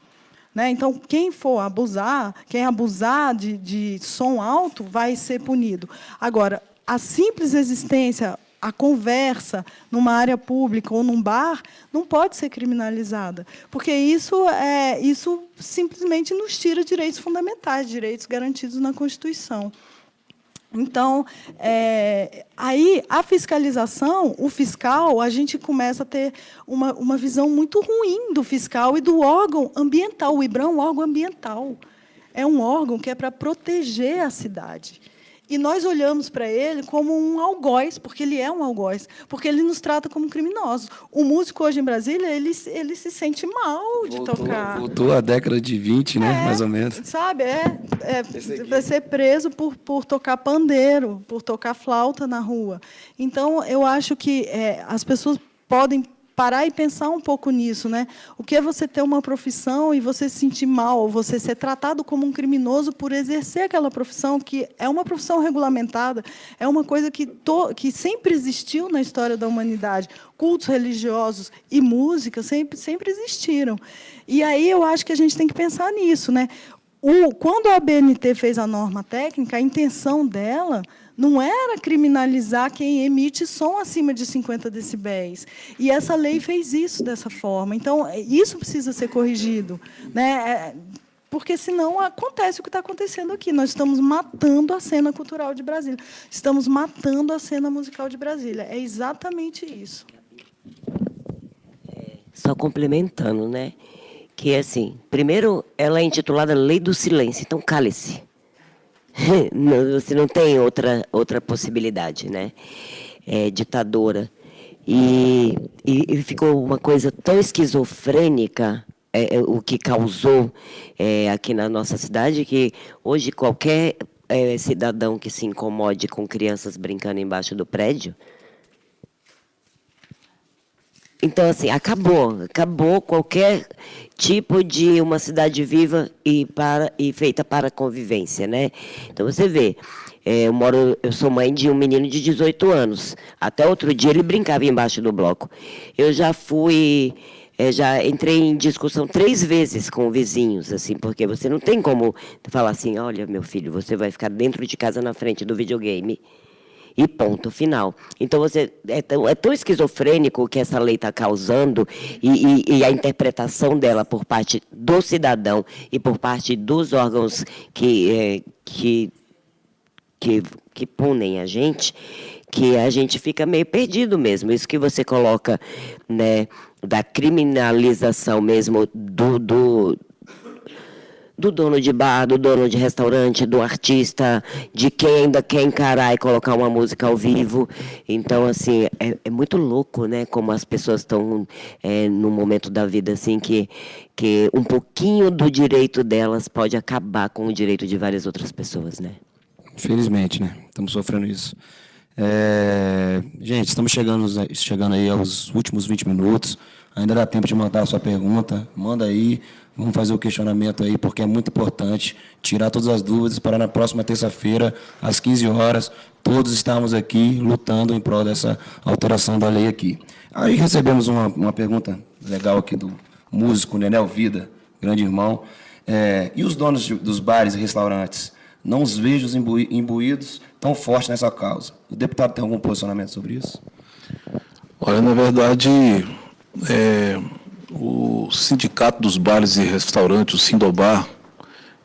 Né? Então, quem abusar de som alto vai ser punido. Agora, a simples existência, a conversa numa área pública ou num bar não pode ser criminalizada, porque isso simplesmente nos tira direitos fundamentais, direitos garantidos na Constituição. Então, aí, a fiscalização, o fiscal, a gente começa a ter uma visão muito ruim do fiscal e do órgão ambiental. O IBRAM é um órgão ambiental. É um órgão que é para proteger a cidade. E nós olhamos para ele como um algoz, porque ele é um algoz, porque ele nos trata como criminosos. O músico, hoje, em Brasília, ele se sente mal de tocar. Voltou à década de 20, né, mais ou menos. Sabe, vai ser preso por tocar pandeiro, por tocar flauta na rua. Então, eu acho que as pessoas podem parar e pensar um pouco nisso, né? O que é você ter uma profissão e você se sentir mal, ou você ser tratado como um criminoso por exercer aquela profissão, que é uma profissão regulamentada, é uma coisa que sempre existiu na história da humanidade. Cultos religiosos e música sempre existiram. E aí eu acho que a gente tem que pensar nisso, né? Quando a ABNT fez a norma técnica, a intenção dela não era criminalizar quem emite som acima de 50 decibéis. E essa lei fez isso dessa forma. Então, isso precisa ser corrigido, né? Porque, senão, acontece o que está acontecendo aqui. Nós estamos matando a cena cultural de Brasília. Estamos matando a cena musical de Brasília. É exatamente isso. Só complementando, né? Que, assim, primeiro, ela é intitulada Lei do Silêncio. Então, cale-se. Você não tem outra possibilidade, né? Ditadora. E ficou uma coisa tão esquizofrênica, o que causou aqui na nossa cidade, que hoje qualquer cidadão que se incomode com crianças brincando embaixo do prédio. Então, assim, acabou qualquer tipo de uma cidade viva e feita para a convivência, né? Então, você vê, eu sou mãe de um menino de 18 anos. Até outro dia ele brincava embaixo do bloco. Eu já entrei em discussão 3 vezes com vizinhos, assim, porque você não tem como falar assim, olha, meu filho, você vai ficar dentro de casa na frente do videogame. E ponto final. Então, você é tão esquizofrênico que essa lei está causando e a interpretação dela por parte do cidadão e por parte dos órgãos que punem a gente, que a gente fica meio perdido mesmo. Isso que você coloca, né, da criminalização mesmo do dono de bar, do dono de restaurante, do artista, de quem ainda quer encarar e colocar uma música ao vivo. Então, assim, é muito louco, né, como as pessoas estão num momento da vida assim que um pouquinho do direito delas pode acabar com o direito de várias outras pessoas, né? Infelizmente, né? Estamos sofrendo isso. Gente, estamos chegando aí aos últimos 20 minutos. Ainda dá tempo de mandar a sua pergunta. Manda aí, vamos fazer o questionamento aí, porque é muito importante tirar todas as dúvidas para na próxima terça-feira, às 15 horas, todos estarmos aqui lutando em prol dessa alteração da lei aqui. Aí recebemos uma pergunta legal aqui do músico Nenel Vida, grande irmão. E os donos dos bares e restaurantes? Não os vejo imbuídos tão forte nessa causa. O deputado tem algum posicionamento sobre isso? Olha, na verdade, o Sindicato dos Bares e Restaurantes, o Sindobar,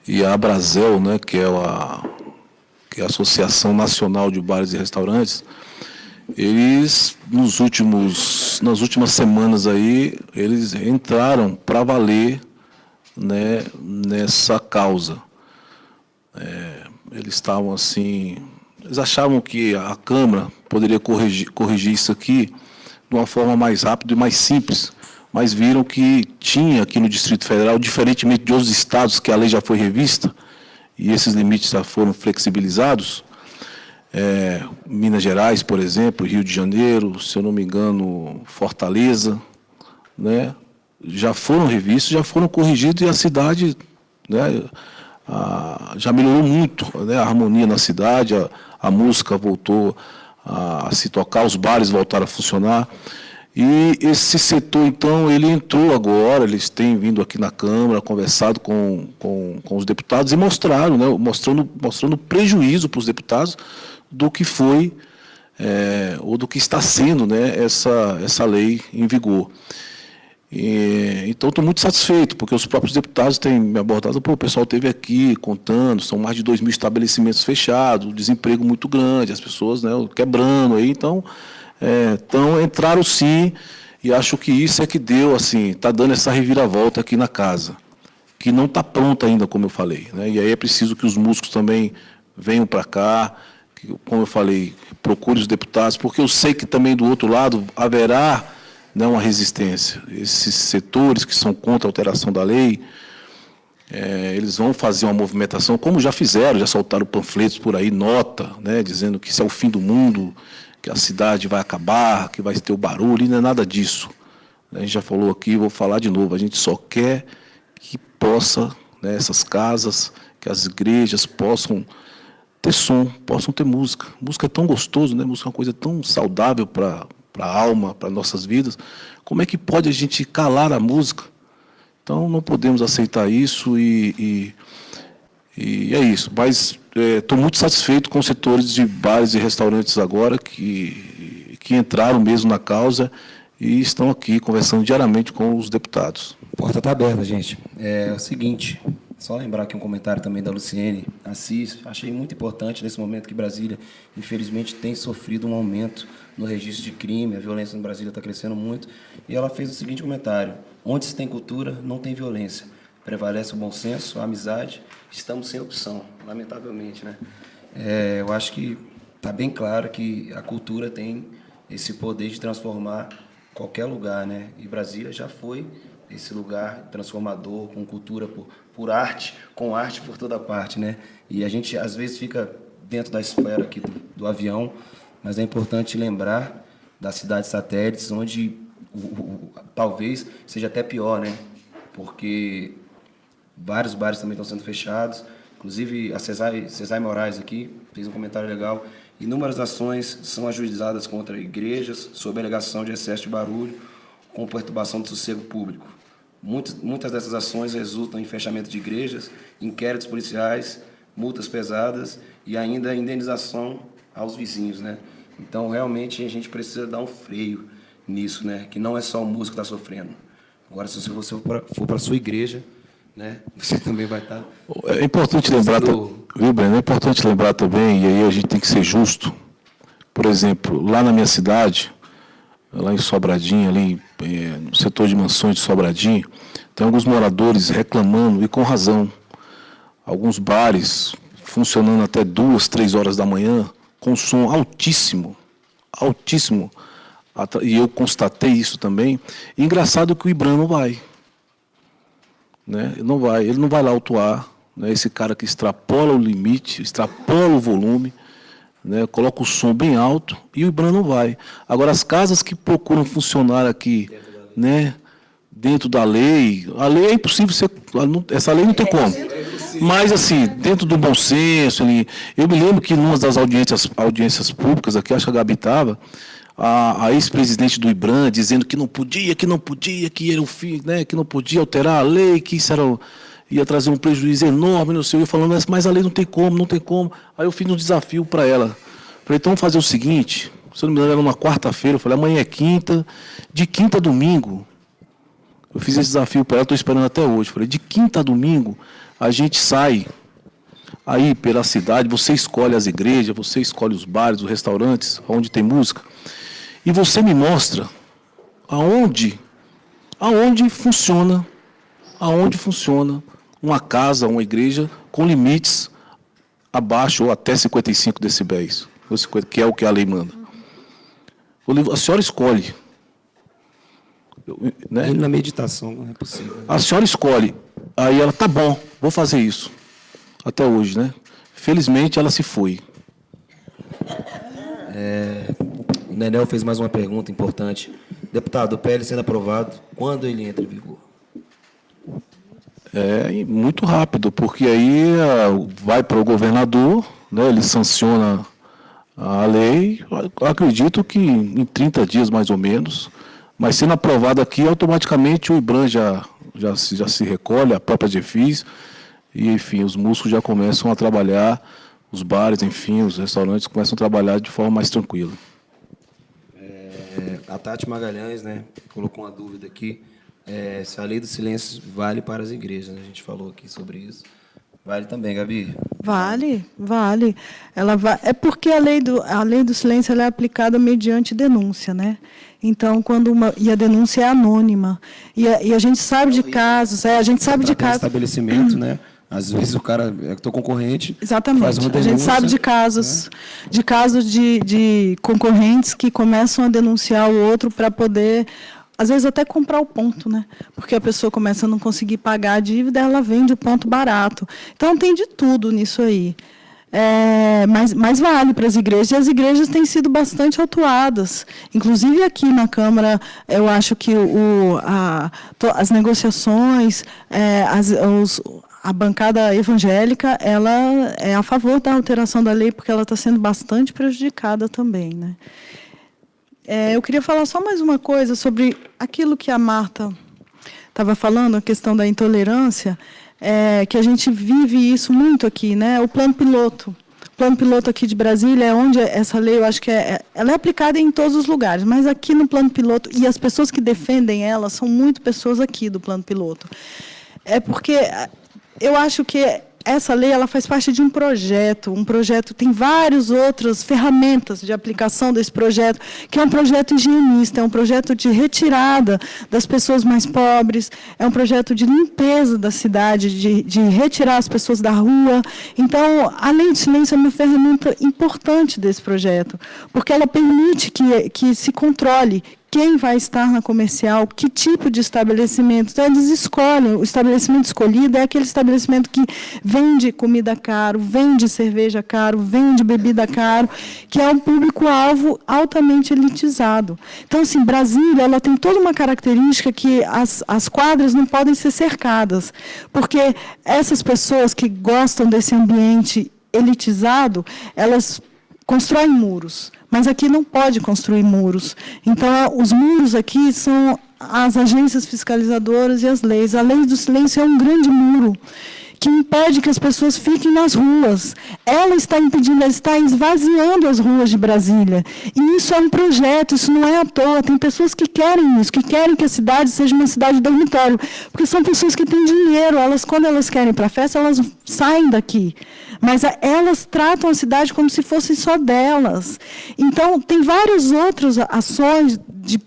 e a Abrazel, né, que é a Associação Nacional de Bares e Restaurantes, eles, nas últimas semanas aí, eles entraram para valer, né, nessa causa. Eles estavam assim, eles achavam que a Câmara poderia corrigir isso aqui de uma forma mais rápida e mais simples, mas viram que tinha aqui no Distrito Federal, diferentemente de outros estados que a lei já foi revista e esses limites já foram flexibilizados, Minas Gerais, por exemplo, Rio de Janeiro, se eu não me engano, Fortaleza, né, já foram revistos, já foram corrigidos e a cidade, né, já melhorou muito, né, a harmonia na cidade, a música voltou a se tocar, os bares voltaram a funcionar. E esse setor, então, ele entrou agora, eles têm vindo aqui na Câmara, conversado com os deputados e mostraram, né, mostrando prejuízo para os deputados do que foi, ou do que está sendo, né, essa lei em vigor. Então, estou muito satisfeito, porque os próprios deputados têm me abordado, o pessoal esteve aqui contando, são mais de 2.000 estabelecimentos fechados, desemprego muito grande, as pessoas, né, quebrando aí, então entraram sim, e acho que isso é que deu, assim, está dando essa reviravolta aqui na casa, que não está pronta ainda, como eu falei, né, e aí é preciso que os músicos também venham para cá, que, como eu falei, procure os deputados, porque eu sei que também do outro lado haverá, né, uma resistência. Esses setores que são contra a alteração da lei, eles vão fazer uma movimentação, como já fizeram, já soltaram panfletos por aí, nota, né, dizendo que isso é o fim do mundo, que a cidade vai acabar, que vai ter o barulho, e não é nada disso. A gente já falou aqui, vou falar de novo, a gente só quer que possa, né, essas casas, que as igrejas possam ter som, possam ter música. Música é tão gostoso, né? Música é uma coisa tão saudável para a alma, para nossas vidas. Como é que pode a gente calar a música? Então, não podemos aceitar isso e é isso. Mas estou muito satisfeito com os setores de bares e restaurantes agora que entraram mesmo na causa e estão aqui conversando diariamente com os deputados. A porta está aberta, gente. É o seguinte, só lembrar aqui um comentário também da Luciene Assis. Achei muito importante nesse momento que Brasília, infelizmente, tem sofrido um aumento no registro de crime, a violência em Brasília está crescendo muito, e ela fez o seguinte comentário: onde se tem cultura, não tem violência. Prevalece o bom senso, a amizade, estamos sem opção, lamentavelmente, né? Eu acho que está bem claro que a cultura tem esse poder de transformar qualquer lugar, né? E Brasília já foi esse lugar transformador, com cultura por arte, com arte por toda parte, né? E a gente, às vezes, fica dentro da esfera aqui do avião, mas é importante lembrar das cidades satélites, onde talvez seja até pior, né? Porque vários bares também estão sendo fechados, inclusive a Cesai Moraes aqui fez um comentário legal. Inúmeras ações são ajuizadas contra igrejas sob alegação de excesso de barulho com perturbação do sossego público. Muitas dessas ações resultam em fechamento de igrejas, inquéritos policiais, multas pesadas e ainda indenização aos vizinhos, né? Então, realmente, a gente precisa dar um freio nisso, né? Que não é só o músico que está sofrendo. Agora, se você for para a sua igreja, né, você também vai estar... É importante lembrar, viu, Breno? É importante lembrar também, e aí a gente tem que ser justo, por exemplo, lá na minha cidade, lá em Sobradinho, ali no setor de mansões de Sobradinho, tem alguns moradores reclamando, e com razão. Alguns bares funcionando até 2, 3 horas da manhã, com som altíssimo, altíssimo. E eu constatei isso também. E engraçado que o IBRAM não vai. Né? Ele não vai lá autuar. Né? Esse cara que extrapola o limite, extrapola o volume, né? Coloca o som bem alto, e o IBRAM não vai. Agora, as casas que procuram funcionar aqui, né, dentro da lei, a lei é impossível, essa lei não tem como. Mas, assim, dentro do bom senso, eu me lembro que numa das audiências públicas aqui, acho que a Gabi estava, a ex-presidente do IBRAM dizendo que não podia, que era o fim, né, que não podia alterar a lei, que isso ia trazer um prejuízo enorme, não sei, eu falando, mas a lei não tem como. Aí eu fiz um desafio para ela. Falei, então vamos fazer o seguinte, se eu não me engano, era numa quarta-feira, eu falei, amanhã é quinta, de quinta a domingo, eu fiz esse desafio para ela, estou esperando até hoje. Falei, de quinta a domingo, a gente sai aí pela cidade, você escolhe as igrejas, você escolhe os bares, os restaurantes, onde tem música, e você me mostra aonde funciona uma casa, uma igreja com limites abaixo ou até 55 decibéis, que é o que a lei manda. A senhora escolhe. Né? E na meditação não é possível. A senhora escolhe. Aí ela, tá bom, vou fazer isso. Até hoje, né? Felizmente ela se foi. O Nenel fez mais uma pergunta importante. Deputado, o PL sendo aprovado, quando ele entra em vigor? Muito rápido, porque aí vai para o governador, né, ele sanciona a lei, acredito que em 30 dias mais ou menos, mas sendo aprovado aqui, automaticamente o IBRAM já se recolhe, a própria GEFIS, e enfim, os músicos já começam a trabalhar, os bares, enfim, os restaurantes começam a trabalhar de forma mais tranquila. A Tati Magalhães, né, colocou uma dúvida aqui, se a lei do silêncio vale para as igrejas, né? A gente falou aqui sobre isso. Vale também, Gabi? Vale. É porque a lei do silêncio ela é aplicada mediante denúncia, né? Então, e a denúncia é anônima. E a gente sabe de casos, Estabelecimento, né? Às vezes o cara é teu concorrente. Exatamente. Faz uma denúncia, a gente sabe de casos, né? de concorrentes que começam a denunciar o outro para poder, às vezes, até comprar o ponto, né? Porque a pessoa começa a não conseguir pagar a dívida, ela vende o ponto barato. Então, tem de tudo nisso aí. Mas vale para as igrejas, e as igrejas têm sido bastante autuadas. Inclusive, aqui na Câmara, eu acho que as negociações, a bancada evangélica, ela é a favor da alteração da lei, porque ela está sendo bastante prejudicada também, né? Eu queria falar só mais uma coisa sobre aquilo que a Marta estava falando, a questão da intolerância, que a gente vive isso muito aqui, né? O plano piloto. O plano piloto aqui de Brasília é onde essa lei, eu acho que ela é aplicada em todos os lugares, mas aqui no plano piloto, e as pessoas que defendem ela são muito pessoas aqui do plano piloto. Porque eu acho que essa lei ela faz parte de um projeto tem várias outras ferramentas de aplicação desse projeto, que é um projeto higienista, é um projeto de retirada das pessoas mais pobres, é um projeto de limpeza da cidade, de retirar as pessoas da rua. Então, a lei de silêncio é uma ferramenta importante desse projeto, porque ela permite que se controle quem vai estar na comercial, que tipo de estabelecimento. Então, eles escolhem, o estabelecimento escolhido é aquele estabelecimento que vende comida caro, vende cerveja caro, vende bebida caro, que é um público-alvo altamente elitizado. Então, assim, Brasília ela tem toda uma característica que as quadras não podem ser cercadas, porque essas pessoas que gostam desse ambiente elitizado, elas constroem muros. Mas aqui não pode construir muros. Então, os muros aqui são as agências fiscalizadoras e as leis. A lei do silêncio é um grande muro que impede que as pessoas fiquem nas ruas. Ela está impedindo, ela está esvaziando as ruas de Brasília. E isso é um projeto, isso não é à toa. Tem pessoas que querem isso, que querem que a cidade seja uma cidade dormitório, porque são pessoas que têm dinheiro. Elas, quando elas querem ir para a festa, elas saem daqui. Mas elas tratam a cidade como se fosse só delas. Então, tem várias outras ações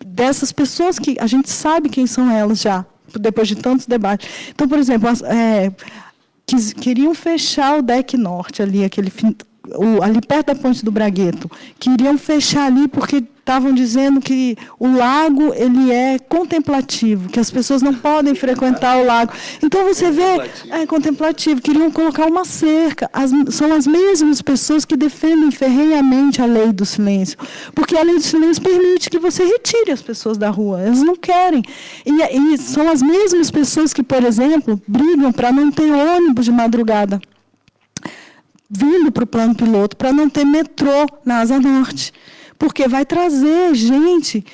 dessas pessoas que a gente sabe quem são elas já, depois de tantos debates. Então, por exemplo, queriam fechar o deck norte, ali, ali perto da Ponte do Bragueto. Queriam fechar ali porque estavam dizendo que o lago ele é contemplativo, que as pessoas não podem frequentar o lago. Então, você vê, é contemplativo, queriam colocar uma cerca. São as mesmas pessoas que defendem ferrenhamente a lei do silêncio, porque a lei do silêncio permite que você retire as pessoas da rua. Elas não querem. E são as mesmas pessoas que, por exemplo, brigam para não ter ônibus de madrugada vindo para o plano piloto, para não ter metrô na Asa Norte. Porque vai trazer gente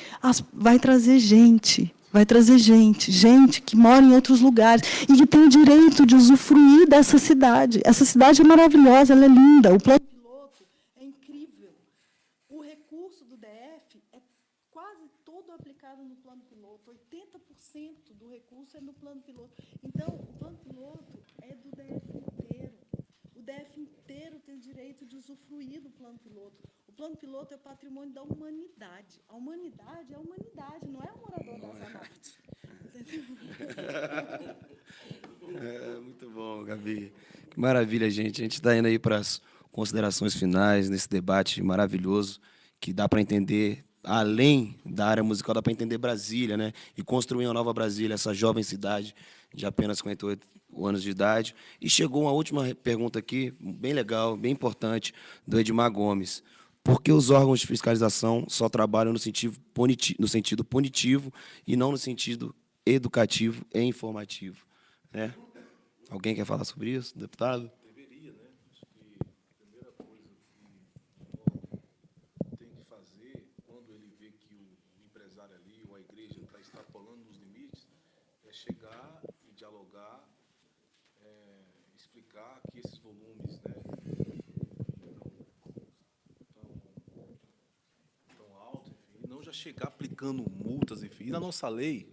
que mora em outros lugares e que tem o direito de usufruir dessa cidade. Essa cidade é maravilhosa, ela é linda, o plano piloto é incrível. O recurso do DF é quase todo aplicado no plano piloto, 80% do recurso é no plano piloto. Então, o plano piloto é do DF inteiro. O DF inteiro tem o direito de usufruir do plano piloto. O plano piloto é o patrimônio da humanidade. A humanidade é a humanidade, não é o morador da Asa Norte. Muito bom, Gabi. Que maravilha, gente. A gente está indo aí para as considerações finais nesse debate maravilhoso, que dá para entender, além da área musical, dá para entender Brasília, né? E construir uma nova Brasília, essa jovem cidade de apenas 58 anos de idade. E chegou uma última pergunta aqui, bem legal, bem importante, do Edmar Gomes. Por que os órgãos de fiscalização só trabalham no sentido punitivo e não no sentido educativo e informativo? Né? Alguém quer falar sobre isso, deputado? Deveria, né? Acho que a primeira coisa que o tem que fazer, quando ele vê que o empresário ali ou a igreja está extrapolando os limites, é chegar e dialogar, explicar que esses volumes, né, tão altos, enfim, não já chegar aplicando multas, enfim. E na nossa lei,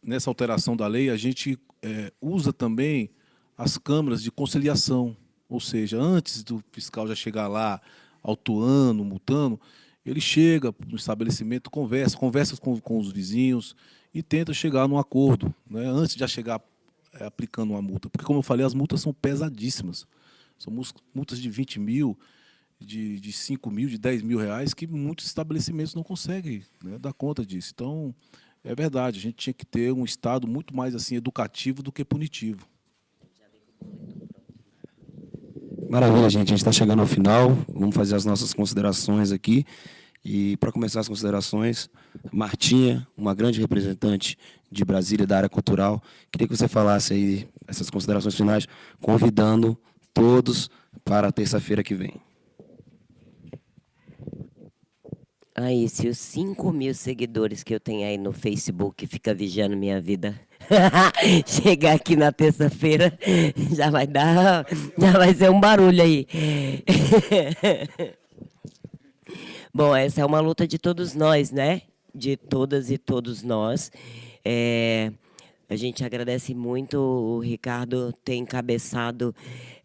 nessa alteração da lei, a gente usa também as câmaras de conciliação, ou seja, antes do fiscal já chegar lá autuando, multando, ele chega no estabelecimento, conversa com os vizinhos e tenta chegar num acordo, né, antes de já chegar aplicando uma multa. Porque, como eu falei, as multas são pesadíssimas. São multas de 20 mil, de 5 mil, de 10 mil reais, que muitos estabelecimentos não conseguem, né, dar conta disso. Então, é verdade, a gente tinha que ter um Estado muito mais assim, educativo do que punitivo. Maravilha, gente. A gente está chegando ao final. Vamos fazer as nossas considerações aqui. E, para começar as considerações, Martinha, uma grande representante de Brasília, da área cultural, queria que você falasse aí essas considerações finais, convidando todos para a terça-feira que vem. Aí, se os 5 mil seguidores que eu tenho aí no Facebook ficam vigiando minha vida, chegar aqui na terça-feira, já vai ser um barulho aí. Bom, essa é uma luta de todos nós, né? De todas e todos nós. A gente agradece muito o Ricardo ter encabeçado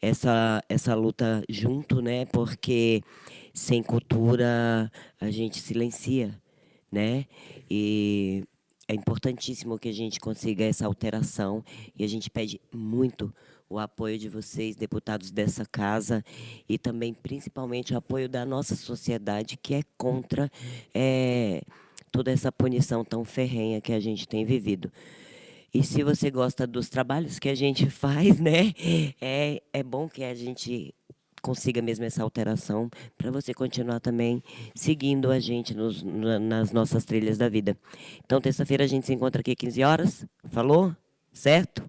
essa luta junto, né? Porque sem cultura a gente silencia, né? E é importantíssimo que a gente consiga essa alteração e a gente pede muito o apoio de vocês, deputados dessa casa, e também, principalmente, o apoio da nossa sociedade, que é contra toda essa punição tão ferrenha que a gente tem vivido. E se você gosta dos trabalhos que a gente faz, né, é bom que a gente consiga mesmo essa alteração para você continuar também seguindo a gente nas nossas trilhas da vida. Então, terça-feira a gente se encontra aqui às 15 horas. Falou? Certo?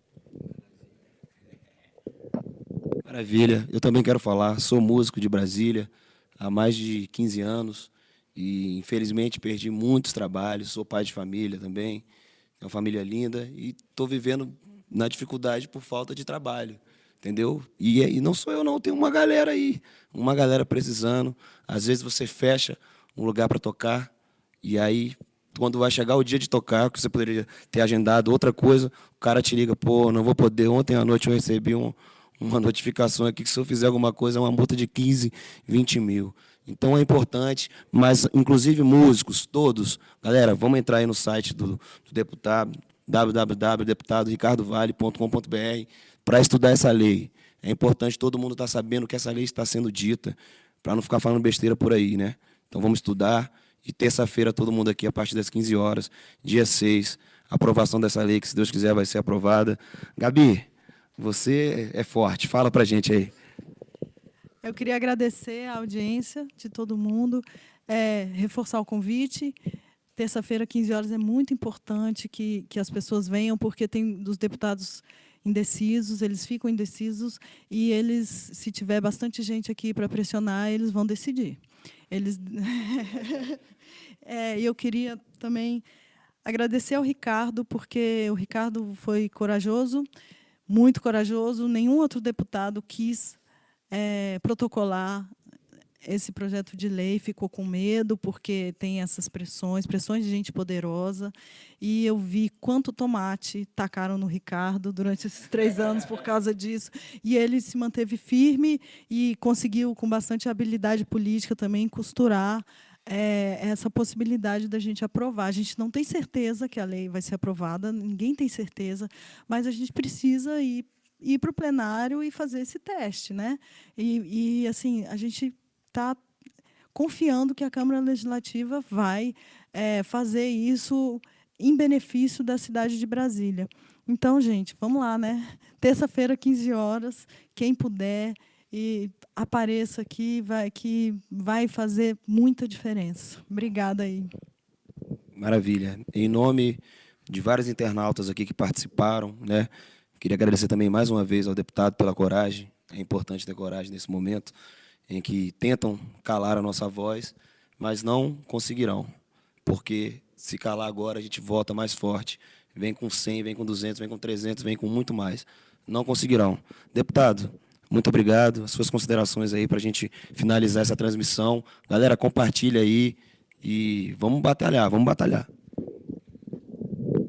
Maravilha. Eu também quero falar. Sou músico de Brasília há mais de 15 anos e, infelizmente, perdi muitos trabalhos. Sou pai de família também. é uma família linda, e estou vivendo na dificuldade por falta de trabalho, entendeu? E não sou eu, não, tem uma galera aí, uma galera precisando. Às vezes você fecha um lugar para tocar, e aí, quando vai chegar o dia de tocar, que você poderia ter agendado outra coisa, o cara te liga, pô, não vou poder, ontem à noite eu recebi uma notificação aqui que se eu fizer alguma coisa é uma multa de 15, 20 mil. Então é importante, mas inclusive músicos, todos, galera, vamos entrar aí no site do deputado, www.deputadoricardovale.com.br, para estudar essa lei. É importante todo mundo estar sabendo que essa lei está sendo dita, para não ficar falando besteira por aí, né? Então vamos estudar, e terça-feira todo mundo aqui, a partir das 15 horas, dia 6, aprovação dessa lei, que se Deus quiser vai ser aprovada. Gabi, você é forte, fala para a gente aí. Eu queria agradecer a audiência de todo mundo, reforçar o convite. Terça-feira, 15 horas, é muito importante que as pessoas venham, porque tem dos deputados indecisos, eles ficam indecisos, e eles, se tiver bastante gente aqui para pressionar, eles vão decidir. E eu queria também agradecer ao Ricardo, porque o Ricardo foi corajoso, muito corajoso. Nenhum outro deputado quis protocolar esse projeto de lei, ficou com medo, porque tem essas pressões de gente poderosa, e eu vi quanto tomate tacaram no Ricardo durante esses 3 anos por causa disso, e ele se manteve firme e conseguiu, com bastante habilidade política também, costurar essa possibilidade da gente aprovar. A gente não tem certeza que a lei vai ser aprovada, ninguém tem certeza, mas a gente precisa ir para o plenário e fazer esse teste, né? E assim, a gente está confiando que a Câmara Legislativa vai fazer isso em benefício da cidade de Brasília. Então, gente, vamos lá, né? Terça-feira, 15 horas, quem puder, e apareça aqui, que vai fazer muita diferença. Obrigada aí. Maravilha. Em nome de vários internautas aqui que participaram, né? Queria agradecer também mais uma vez ao deputado pela coragem. É importante ter coragem nesse momento em que tentam calar a nossa voz, mas não conseguirão, porque se calar agora a gente volta mais forte. Vem com 100, vem com 200, vem com 300, vem com muito mais. Não conseguirão. Deputado, muito obrigado. As suas considerações aí para a gente finalizar essa transmissão. Galera, compartilha aí e vamos batalhar, vamos batalhar.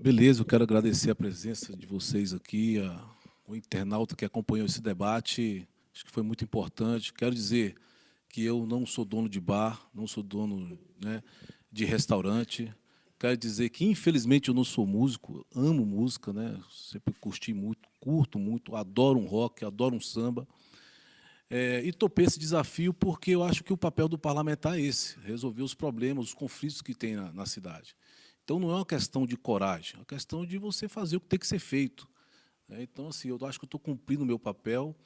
Beleza, eu quero agradecer a presença de vocês aqui, o internauta que acompanhou esse debate. Acho que foi muito importante. Quero dizer que eu não sou dono de bar, não sou dono, né, de restaurante. Quero dizer que, infelizmente, eu não sou músico, amo música, né? Sempre curti muito, curto muito, adoro um rock, adoro um samba. E topei esse desafio porque eu acho que o papel do parlamentar é esse, resolver os problemas, os conflitos que tem na cidade. Então, não é uma questão de coragem, é uma questão de você fazer o que tem que ser feito. Então, assim, eu acho que eu estou cumprindo o meu papel,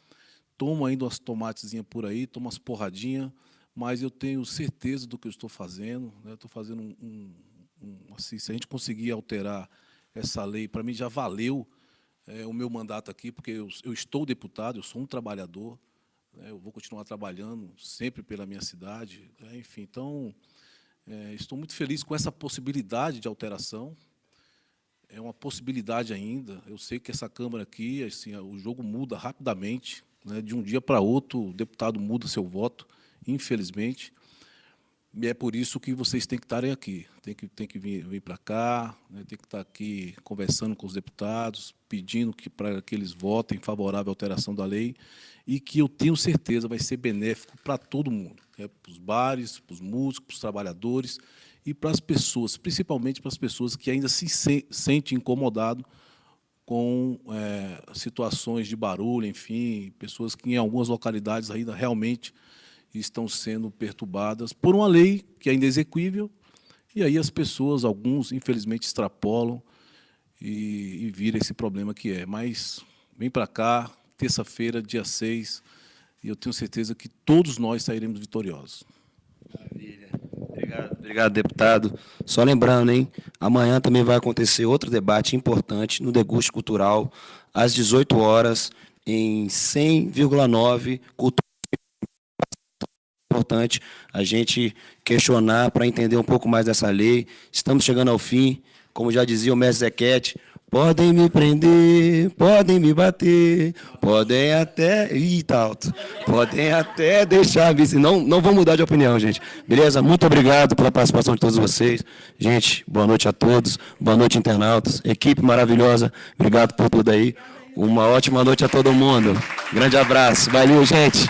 tomo ainda umas tomatezinhas por aí, tomo umas porradinhas, mas eu tenho certeza do que eu estou fazendo. Né? Estou fazendo assim, se a gente conseguir alterar essa lei, para mim já valeu o meu mandato aqui, porque eu estou deputado, eu sou um trabalhador, né? Eu vou continuar trabalhando sempre pela minha cidade. Enfim, então, estou muito feliz com essa possibilidade de alteração. É uma possibilidade ainda. Eu sei que essa Câmara aqui, assim, o jogo muda rapidamente, né? De um dia para outro, o deputado muda seu voto, infelizmente. E é por isso que vocês têm que estarem aqui. Tem que vir para cá, né? Tem que estar aqui conversando com os deputados, pedindo para que eles votem favorável à alteração da lei, e que eu tenho certeza vai ser benéfico para todo mundo, né? Para os bares, para os músicos, para os trabalhadores e para as pessoas, principalmente para as pessoas que ainda se sentem incomodadas com situações de barulho, enfim, pessoas que em algumas localidades ainda realmente estão sendo perturbadas por uma lei que é inexequível, e aí as pessoas, alguns, infelizmente, extrapolam e viram esse problema que é. Mas vem para cá, terça-feira, dia 6, e eu tenho certeza que todos nós sairemos vitoriosos. Maravilha. Obrigado, deputado. Só lembrando, hein, amanhã também vai acontecer outro debate importante no Deguste Cultural, às 18 horas, em 100,9 Cultura. Importante a gente questionar para entender um pouco mais dessa lei. Estamos chegando ao fim, Como já dizia o mestre Zequete, podem me prender, podem me bater, podem até... Ih, tá alto. Podem até deixar... Não vou mudar de opinião, gente. Beleza? Muito obrigado pela participação de todos vocês. Gente, boa noite a todos. Boa noite, internautas. Equipe maravilhosa. Obrigado por tudo aí. Uma ótima noite a todo mundo. Grande abraço. Valeu, gente.